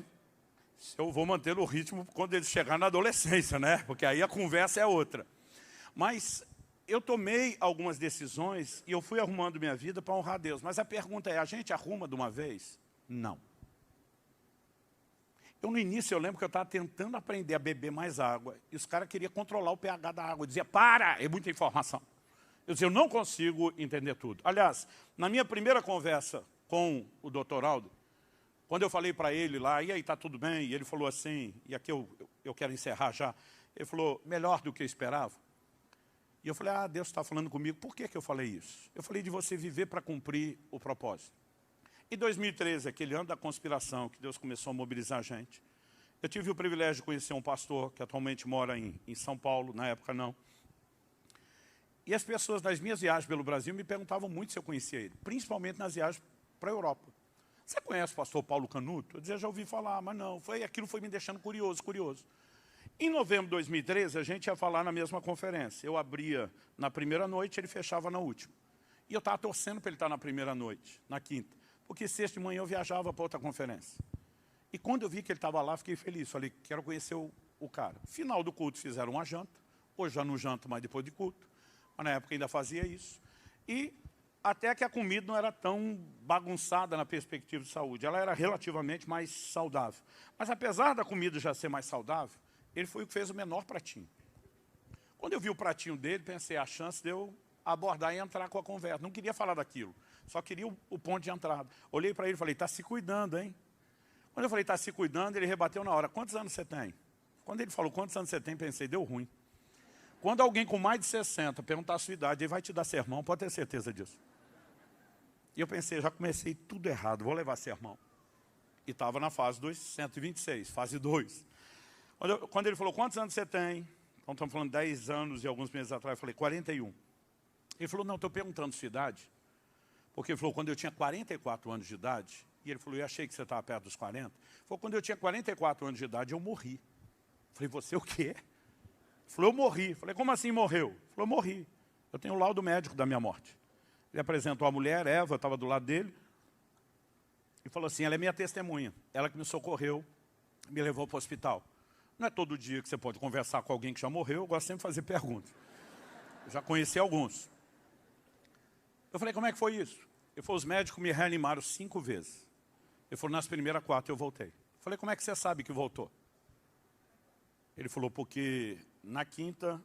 se eu vou manter o ritmo quando eles chegarem na adolescência, né? Porque aí a conversa é outra. Mas eu tomei algumas decisões e eu fui arrumando minha vida para honrar Deus. Mas a pergunta é, a gente arruma de uma vez? Não. Eu no início eu lembro que eu estava tentando aprender a beber mais água e os caras queriam controlar o pH da água. Eu dizia, para, é muita informação. Eu dizia, eu não consigo entender tudo. Aliás, na minha primeira conversa com o Dr. Aldo, quando eu falei para ele lá, e aí, está tudo bem? E ele falou assim, e aqui eu quero encerrar já. Ele falou, melhor do que eu esperava. E eu falei, Deus está falando comigo. Por que eu falei isso? Eu falei de você viver para cumprir o propósito. Em 2013, aquele ano da conspiração, que Deus começou a mobilizar a gente, Eu tive o privilégio de conhecer um pastor que atualmente mora em São Paulo, na época não. E as pessoas nas minhas viagens pelo Brasil me perguntavam muito se eu conhecia ele, principalmente nas viagens para a Europa. Você conhece o pastor Paulo Canuto? Eu dizia, já ouvi falar, mas não. Aquilo foi me deixando curioso. Em novembro de 2013, a gente ia falar na mesma conferência. Eu abria na primeira noite, ele fechava na última. E eu estava torcendo para ele estar na primeira noite, na quinta. Porque sexta de manhã eu viajava para outra conferência. E quando eu vi que ele estava lá, fiquei feliz. Falei, quero conhecer o cara. Final do culto fizeram uma janta. Hoje já não janto, mas depois de culto. Mas na época ainda fazia isso. E até que a comida não era tão bagunçada na perspectiva de saúde. Ela era relativamente mais saudável. Mas apesar da comida já ser mais saudável, ele foi o que fez o menor pratinho. Quando eu vi o pratinho dele, pensei, a chance de eu abordar e entrar com a conversa. Não queria falar daquilo, só queria o ponto de entrada. Olhei para ele e falei, está se cuidando, hein? Quando eu falei, está se cuidando, ele rebateu na hora, quantos anos você tem? Quando ele falou, quantos anos você tem, pensei, deu ruim. Quando alguém com mais de 60 perguntar a sua idade, ele vai te dar sermão, pode ter certeza disso. E eu pensei, já comecei tudo errado, vou levar sermão. E estava na fase dos 126, fase 2. Quando ele falou, quantos anos você tem? Então estamos falando 10 anos e alguns meses atrás, eu falei, 41. Ele falou, não, estou perguntando sua idade. Porque ele falou, quando eu tinha 44 anos de idade, e ele falou, eu achei que você estava perto dos 40. Ele falou, quando eu tinha 44 anos de idade, eu morri. Eu falei, você o quê? Ele falou, eu morri. Eu falei, como assim morreu? Ele falou, eu morri. Eu tenho o laudo médico da minha morte. Ele apresentou a mulher, Eva, eu estava do lado dele, e falou assim, ela é minha testemunha. Ela que me socorreu, me levou para o hospital. Não é todo dia que você pode conversar com alguém que já morreu, eu gosto sempre de fazer perguntas. Eu já conheci alguns. Eu falei, como é que foi isso? Ele falou, os médicos me reanimaram 5 vezes. Ele falou, nas primeiras 4 eu voltei. Eu falei, como é que você sabe que voltou? Ele falou, porque na quinta,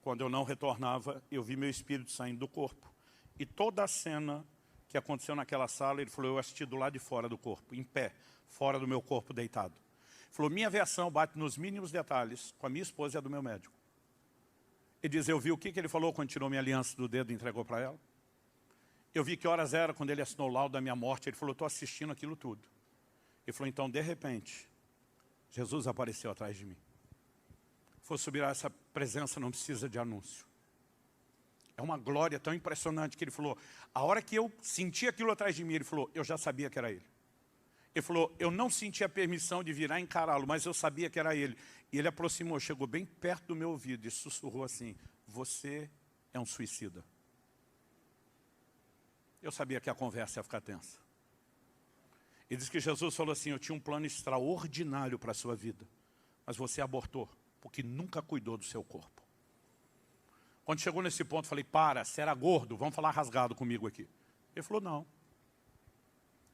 quando eu não retornava, eu vi meu espírito saindo do corpo. E toda a cena que aconteceu naquela sala, ele falou, eu assisti do lado de fora do corpo, em pé, fora do meu corpo deitado. Ele falou, minha versão bate nos mínimos detalhes com a minha esposa e a do meu médico. Ele diz, eu vi o que ele falou quando tirou minha aliança do dedo e entregou para ela. Eu vi que horas era quando ele assinou o laudo da minha morte. Ele falou, estou assistindo aquilo tudo. Ele falou, então, de repente, Jesus apareceu atrás de mim. For subir a essa presença não precisa de anúncio. É uma glória tão impressionante que ele falou, a hora que eu senti aquilo atrás de mim, ele falou, eu já sabia que era ele. Ele falou, eu não senti a permissão de virar e encará-lo, mas eu sabia que era ele. E ele aproximou, chegou bem perto do meu ouvido e sussurrou assim, você é um suicida. Eu sabia que a conversa ia ficar tensa. Ele diz que Jesus falou assim, eu tinha um plano extraordinário para a sua vida, mas você abortou, porque nunca cuidou do seu corpo. Quando chegou nesse ponto, eu falei, você era gordo, vamos falar rasgado comigo aqui. Ele falou, não.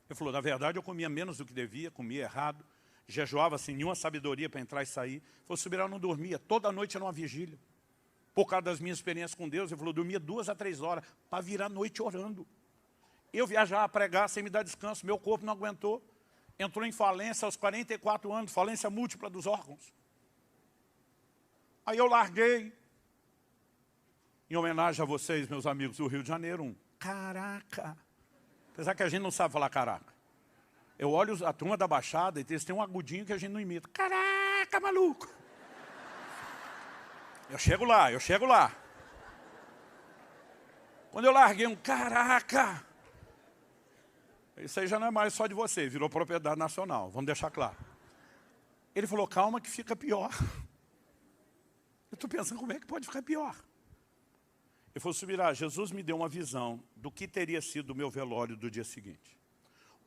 Ele falou, na verdade eu comia menos do que devia, comia errado, jejuava sem nenhuma sabedoria para entrar e sair. Ele falou, Subirá, eu não dormia, toda noite era uma vigília. Por causa das minhas experiências com Deus, ele falou, dormia 2 a 3 horas para virar a noite orando. Eu viajava a pregar sem me dar descanso, meu corpo não aguentou. Entrou em falência aos 44 anos, falência múltipla dos órgãos. Aí eu larguei, em homenagem a vocês, meus amigos do Rio de Janeiro, caraca. Apesar que a gente não sabe falar caraca. Eu olho a turma da Baixada e eles têm um agudinho que a gente não imita. Caraca, maluco! Eu chego lá. Quando eu larguei caraca, isso aí já não é mais só de você, virou propriedade nacional, vamos deixar claro. Ele falou, calma que fica pior. Eu estou pensando, como é que pode ficar pior? Ele falou, Subirá, Jesus me deu uma visão do que teria sido o meu velório do dia seguinte.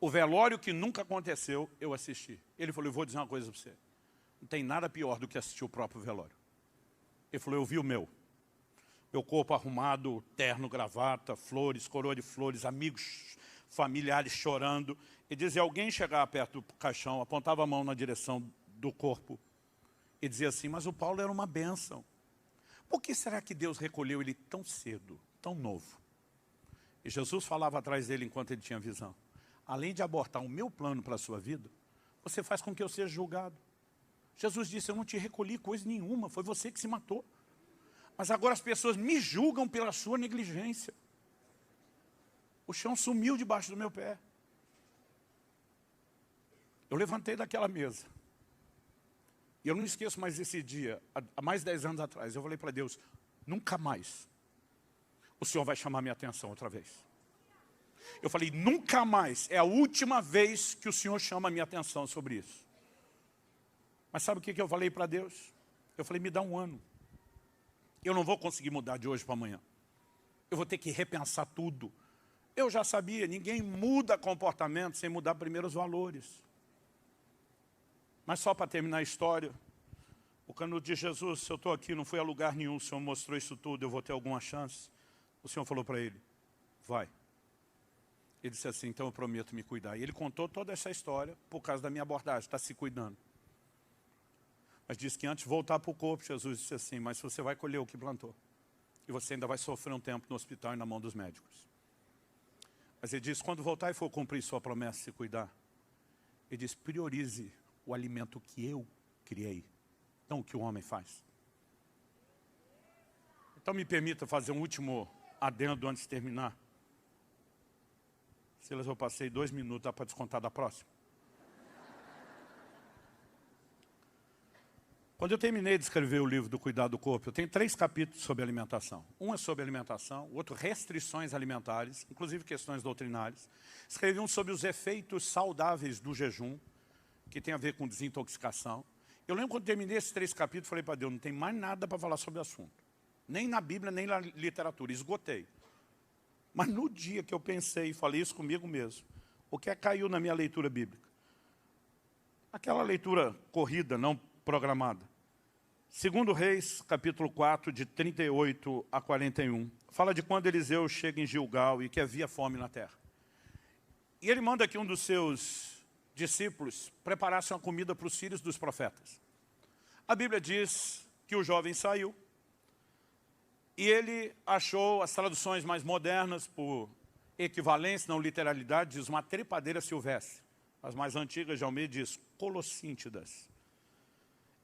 O velório que nunca aconteceu, eu assisti. Ele falou, eu vou dizer uma coisa para você. Não tem nada pior do que assistir o próprio velório. Ele falou, eu vi o meu. Meu corpo arrumado, terno, gravata, flores, coroa de flores, amigos, familiares chorando. Ele dizia, alguém chegava perto do caixão, apontava a mão na direção do corpo e dizia assim, mas o Paulo era uma bênção. Por que será que Deus recolheu ele tão cedo, tão novo? E Jesus falava atrás dele enquanto ele tinha visão. Além de abortar o meu plano para a sua vida, você faz com que eu seja julgado. Jesus disse, eu não te recolhi coisa nenhuma, foi você que se matou. Mas agora as pessoas me julgam pela sua negligência. O chão sumiu debaixo do meu pé. Eu levantei daquela mesa. E eu não esqueço mais esse dia, há mais de 10 anos atrás, eu falei para Deus, nunca mais o Senhor vai chamar minha atenção outra vez. Eu falei, nunca mais, é a última vez que o Senhor chama a minha atenção sobre isso. Mas sabe o que eu falei para Deus? Eu falei, me dá um ano. Eu não vou conseguir mudar de hoje para amanhã. Eu vou ter que repensar tudo. Eu já sabia, ninguém muda comportamento sem mudar primeiro os valores. Mas só para terminar a história, o Canuto de Jesus, se eu estou aqui, não fui a lugar nenhum, o Senhor mostrou isso tudo, eu vou ter alguma chance? O Senhor falou para ele, vai. Ele disse assim, então eu prometo me cuidar. E ele contou toda essa história por causa da minha abordagem, está se cuidando. Mas disse que antes de voltar para o corpo, Jesus disse assim, mas você vai colher o que plantou. E você ainda vai sofrer um tempo no hospital e na mão dos médicos. Mas ele disse, quando voltar e for cumprir sua promessa de se cuidar, ele disse, priorize o alimento que eu criei, não o que o homem faz. Então me permita fazer um último adendo antes de terminar. Silas, eu passei 2 minutos, dá para descontar da próxima? Quando eu terminei de escrever o livro do Cuidado do Corpo, eu tenho 3 capítulos sobre alimentação. Um é sobre alimentação, o outro restrições alimentares, inclusive questões doutrinárias. Escrevi um sobre os efeitos saudáveis do jejum, que tem a ver com desintoxicação. Eu lembro quando terminei esses 3 capítulos, falei para Deus, não tem mais nada para falar sobre o assunto. Nem na Bíblia, nem na literatura, esgotei. Mas no dia que eu pensei e falei isso comigo mesmo, o que caiu na minha leitura bíblica? Aquela leitura corrida, não programada. 2 Reis, capítulo 4, de 38 a 41. Fala de quando Eliseu chega em Gilgal e que havia fome na terra. E ele manda que um dos seus discípulos preparasse uma comida para os filhos dos profetas. A Bíblia diz que o jovem saiu e ele achou as traduções mais modernas por equivalência, não literalidade, diz uma trepadeira silvestre. As mais antigas de Almeida diz colossíntidas.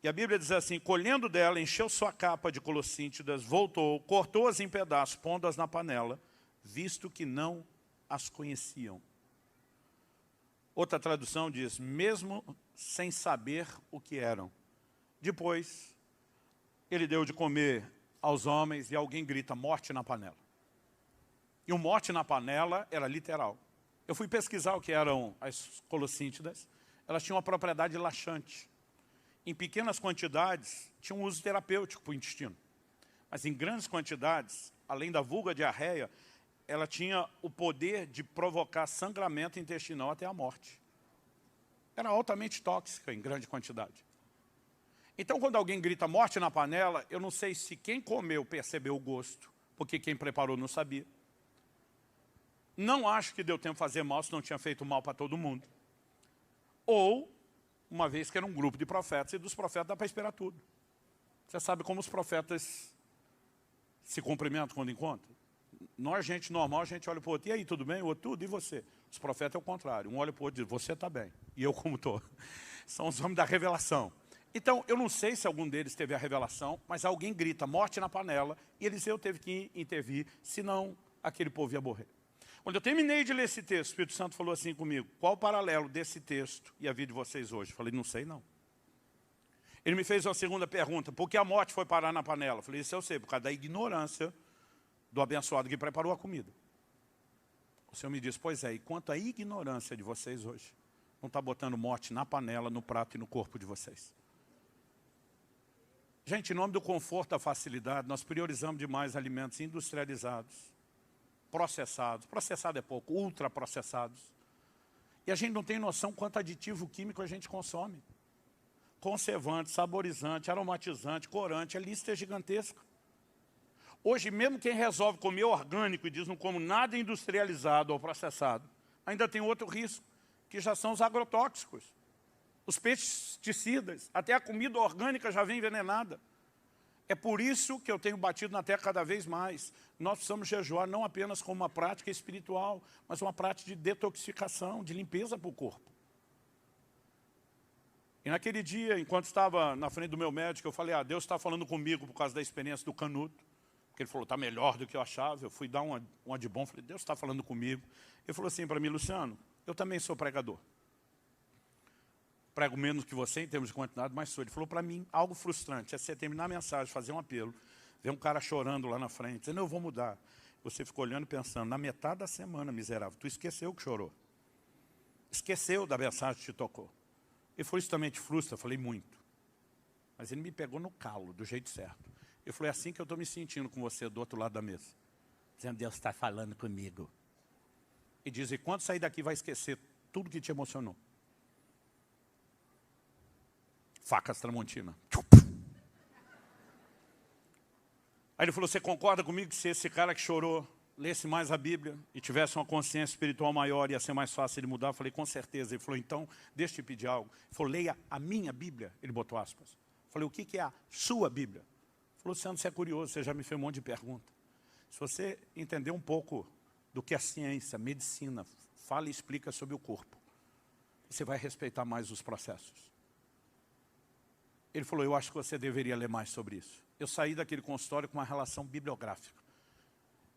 E a Bíblia diz assim, colhendo dela, encheu sua capa de colossíntidas, voltou, cortou-as em pedaços, pondo-as na panela, visto que não as conheciam. Outra tradução diz, mesmo sem saber o que eram. Depois, ele deu de comer aos homens e alguém grita, morte na panela. E o morte na panela era literal. Eu fui pesquisar o que eram as colossíntidas. Elas tinham uma propriedade laxante. Em pequenas quantidades, tinha um uso terapêutico para o intestino. Mas em grandes quantidades, além da vulga diarreia, ela tinha o poder de provocar sangramento intestinal até a morte. Era altamente tóxica em grande quantidade. Então, quando alguém grita morte na panela, eu não sei se quem comeu percebeu o gosto, porque quem preparou não sabia. Não acho que deu tempo de fazer mal, se não tinha feito mal para todo mundo. Ou, uma vez que era um grupo de profetas, e dos profetas dá para esperar tudo. Você sabe como os profetas se cumprimentam quando encontram? Nós, gente normal, a gente olha para o outro, e aí, tudo bem? O outro, tudo, e você? Os profetas é o contrário, um olha para o outro e diz, você está bem, e eu como estou. São os homens da revelação. Então, eu não sei se algum deles teve a revelação, mas alguém grita, morte na panela, e Eliseu teve que intervir, senão aquele povo ia morrer. Quando eu terminei de ler esse texto, o Espírito Santo falou assim comigo, qual o paralelo desse texto e a vida de vocês hoje? Eu falei, não sei não. Ele me fez uma segunda pergunta, por que a morte foi parar na panela? Eu falei, isso eu sei, por causa da ignorância do abençoado que preparou a comida. O Senhor me disse, pois é, e quanto à ignorância de vocês hoje, não está botando morte na panela, no prato e no corpo de vocês. Gente, em nome do conforto, da facilidade, nós priorizamos demais alimentos industrializados, processados. Processado é pouco, ultraprocessados. E a gente não tem noção quanto aditivo químico a gente consome. Conservante, saborizante, aromatizante, corante, a lista é gigantesca. Hoje, mesmo quem resolve comer orgânico e diz não como nada industrializado ou processado, ainda tem outro risco, que já são os agrotóxicos. Os pesticidas, até a comida orgânica já vem envenenada. É por isso que eu tenho batido na tecla cada vez mais. Nós precisamos jejuar não apenas como uma prática espiritual, mas uma prática de detoxificação, de limpeza para o corpo. E naquele dia, enquanto estava na frente do meu médico, eu falei, Deus está falando comigo por causa da experiência do Canuto. Porque ele falou, está melhor do que eu achava. Eu fui dar uma de bom, falei, Deus está falando comigo. Ele falou assim para mim, Luciano, eu também sou pregador. prego menos que você em termos de quantidade, mas sou. Ele falou para mim algo frustrante, é você terminar a mensagem, fazer um apelo, ver um cara chorando lá na frente, dizendo, eu vou mudar. Você ficou olhando e pensando, na metade da semana, miserável, tu esqueceu que chorou. Esqueceu da mensagem que te tocou. Ele falou, isso também te frustra? Eu falei, muito. Mas ele me pegou no calo, do jeito certo. Eu falei, é assim que eu estou me sentindo com você do outro lado da mesa. Dizendo, Deus está falando comigo. E diz, e quando sair daqui vai esquecer tudo que te emocionou. Facas Tramontina. Aí ele falou, você concorda comigo que se esse cara que chorou lesse mais a Bíblia e tivesse uma consciência espiritual maior, ia ser mais fácil ele mudar? Eu falei, com certeza. Ele falou, então, deixa eu te pedir algo. Ele falou, leia a minha Bíblia. Ele botou aspas. Eu falei, o que é a sua Bíblia? Ele falou, Luciano, você é curioso, você já me fez um monte de perguntas. Se você entender um pouco do que a ciência, a medicina, fala e explica sobre o corpo, você vai respeitar mais os processos. Ele falou, eu acho que você deveria ler mais sobre isso. Eu saí daquele consultório com uma relação bibliográfica.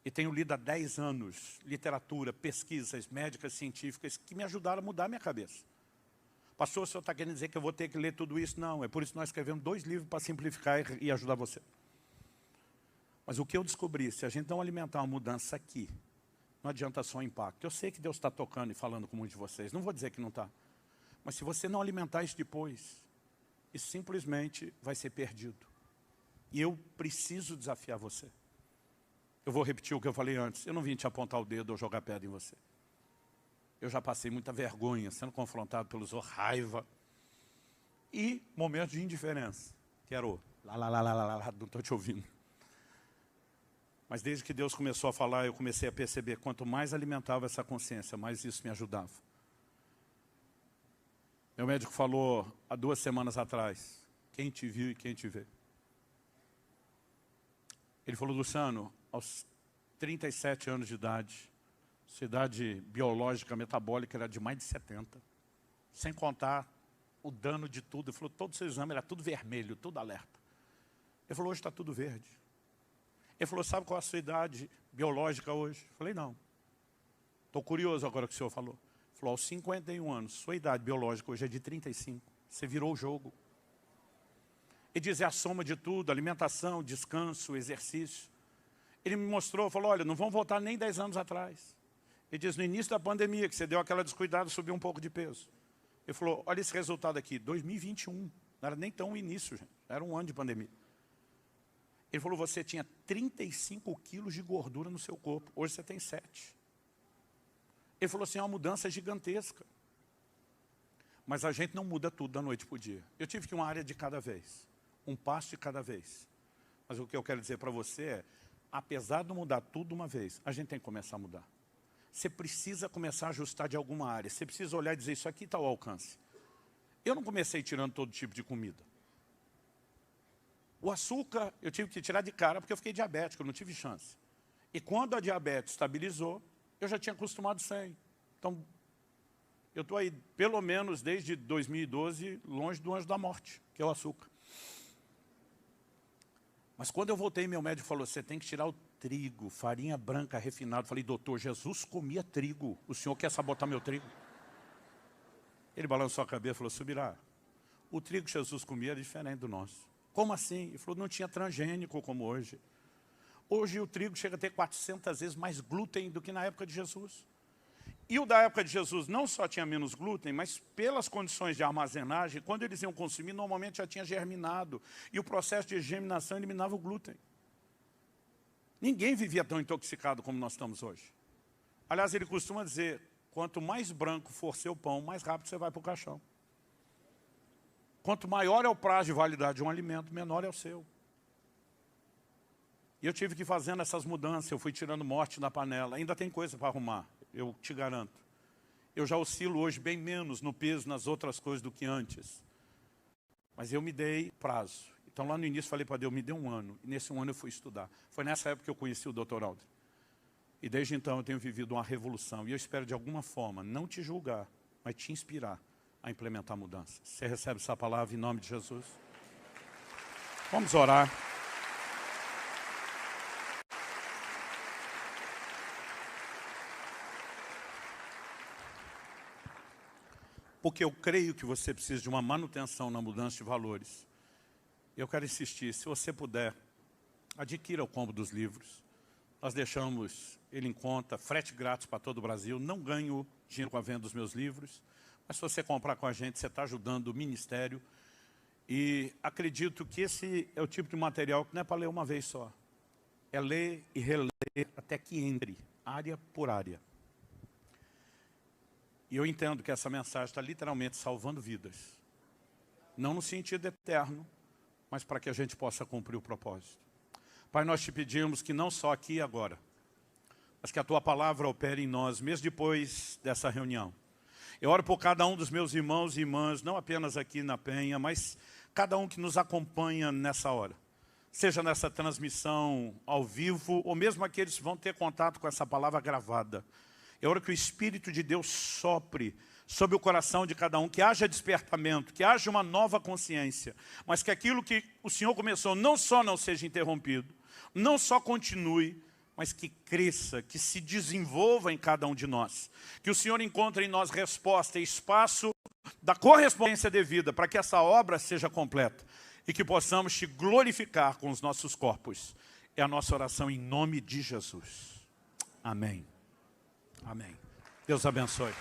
E tenho lido há 10 anos literatura, pesquisas médicas, científicas, que me ajudaram a mudar a minha cabeça. Pastor, o senhor está querendo dizer que eu vou ter que ler tudo isso? Não, é por isso que nós escrevemos 2 livros para simplificar e ajudar você. Mas o que eu descobri, se a gente não alimentar uma mudança aqui, não adianta só o impacto. Eu sei que Deus está tocando e falando com muitos de vocês, não vou dizer que não está. Mas se você não alimentar isso depois, isso simplesmente vai ser perdido. E eu preciso desafiar você. Eu vou repetir o que eu falei antes. Eu não vim te apontar o dedo ou jogar pedra em você. Eu já passei muita vergonha, sendo confrontado pelos raiva. E momentos de indiferença. Que era o não estou te ouvindo. Mas desde que Deus começou a falar, eu comecei a perceber, quanto mais alimentava essa consciência, mais isso me ajudava. Meu médico falou, há 2 semanas atrás, quem te viu e quem te vê. Ele falou, Luciano, aos 37 anos de idade, sua idade biológica, metabólica era de mais de 70. Sem contar o dano de tudo. Ele falou, todo o seu exame era tudo vermelho, tudo alerta. Ele falou, hoje está tudo verde. Ele falou, sabe qual é a sua idade biológica hoje? Eu falei, não. Estou curioso agora que o senhor falou. Ele falou, aos 51 anos, sua idade biológica hoje é de 35. Você virou o jogo. Ele diz, é a soma de tudo, alimentação, descanso, exercício. Ele me mostrou, falou, olha, não vão voltar nem 10 anos atrás. Ele diz, no início da pandemia, que você deu aquela descuidada, subiu um pouco de peso. Ele falou, olha esse resultado aqui, 2021. Não era nem tão início, gente. Era um ano de pandemia. Ele falou, você tinha 35 quilos de gordura no seu corpo. Hoje você tem 7. Ele falou assim, é uma mudança gigantesca. Mas a gente não muda tudo da noite para o dia. Eu tive que ir uma área de cada vez. Um passo de cada vez. Mas o que eu quero dizer para você é, apesar de mudar tudo de uma vez, a gente tem que começar a mudar. Você precisa começar a ajustar de alguma área. Você precisa olhar e dizer, isso aqui está ao alcance. Eu não comecei tirando todo tipo de comida. O açúcar eu tive que tirar de cara porque eu fiquei diabético, eu não tive chance. E quando a diabetes estabilizou, eu já tinha acostumado sem. Então, eu estou aí, pelo menos desde 2012, longe do anjo da morte, que é o açúcar. Mas quando eu voltei, meu médico falou, você tem que tirar o trigo, farinha branca refinada. Eu falei, doutor, Jesus comia trigo, o senhor quer sabotar meu trigo? Ele balançou a cabeça e falou, Subirá, o trigo que Jesus comia era diferente do nosso. Como assim? Ele falou, não tinha transgênico como hoje. Hoje o trigo chega a ter 400 vezes mais glúten do que na época de Jesus. E o da época de Jesus não só tinha menos glúten, mas pelas condições de armazenagem, quando eles iam consumir, normalmente já tinha germinado. E o processo de germinação eliminava o glúten. Ninguém vivia tão intoxicado como nós estamos hoje. Aliás, ele costuma dizer, quanto mais branco for seu pão, mais rápido você vai para o caixão. Quanto maior é o prazo de validade de um alimento, menor é o seu. E eu tive que ir fazendo essas mudanças, eu fui tirando morte da panela. Ainda tem coisa para arrumar, eu te garanto. Eu já oscilo hoje bem menos no peso, nas outras coisas do que antes. Mas eu me dei prazo. Então lá no início falei para Deus, me dê 1 ano. E nesse 1 ano eu fui estudar. Foi nessa época que eu conheci o Dr. Aldrin. E desde então eu tenho vivido uma revolução. E eu espero de alguma forma, não te julgar, mas te inspirar a implementar mudanças. Você recebe essa palavra em nome de Jesus? Vamos orar. porque eu creio que você precisa de uma manutenção na mudança de valores. Eu quero insistir, se você puder, adquira o combo dos livros. Nós deixamos ele em conta, frete grátis para todo o Brasil. Não ganho dinheiro com a venda dos meus livros, mas se você comprar com a gente, você está ajudando o ministério. E acredito que esse é o tipo de material que não é para ler uma vez só. É ler e reler até que entre, área por área. E eu entendo que essa mensagem está literalmente salvando vidas. Não no sentido eterno, mas para que a gente possa cumprir o propósito. Pai, nós te pedimos que não só aqui e agora, mas que a Tua palavra opere em nós, mesmo depois dessa reunião. Eu oro por cada um dos meus irmãos e irmãs, não apenas aqui na Penha, mas cada um que nos acompanha nessa hora. Seja nessa transmissão ao vivo, ou mesmo aqueles que vão ter contato com essa palavra gravada. Eu oro que o Espírito de Deus sopre sobre o coração de cada um, que haja despertamento, que haja uma nova consciência, mas que aquilo que o Senhor começou não só não seja interrompido, não só continue, mas que cresça, que se desenvolva em cada um de nós. Que o Senhor encontre em nós resposta e espaço da correspondência devida, para que essa obra seja completa e que possamos te glorificar com os nossos corpos. É a nossa oração em nome de Jesus. Amém. Amém. Deus abençoe.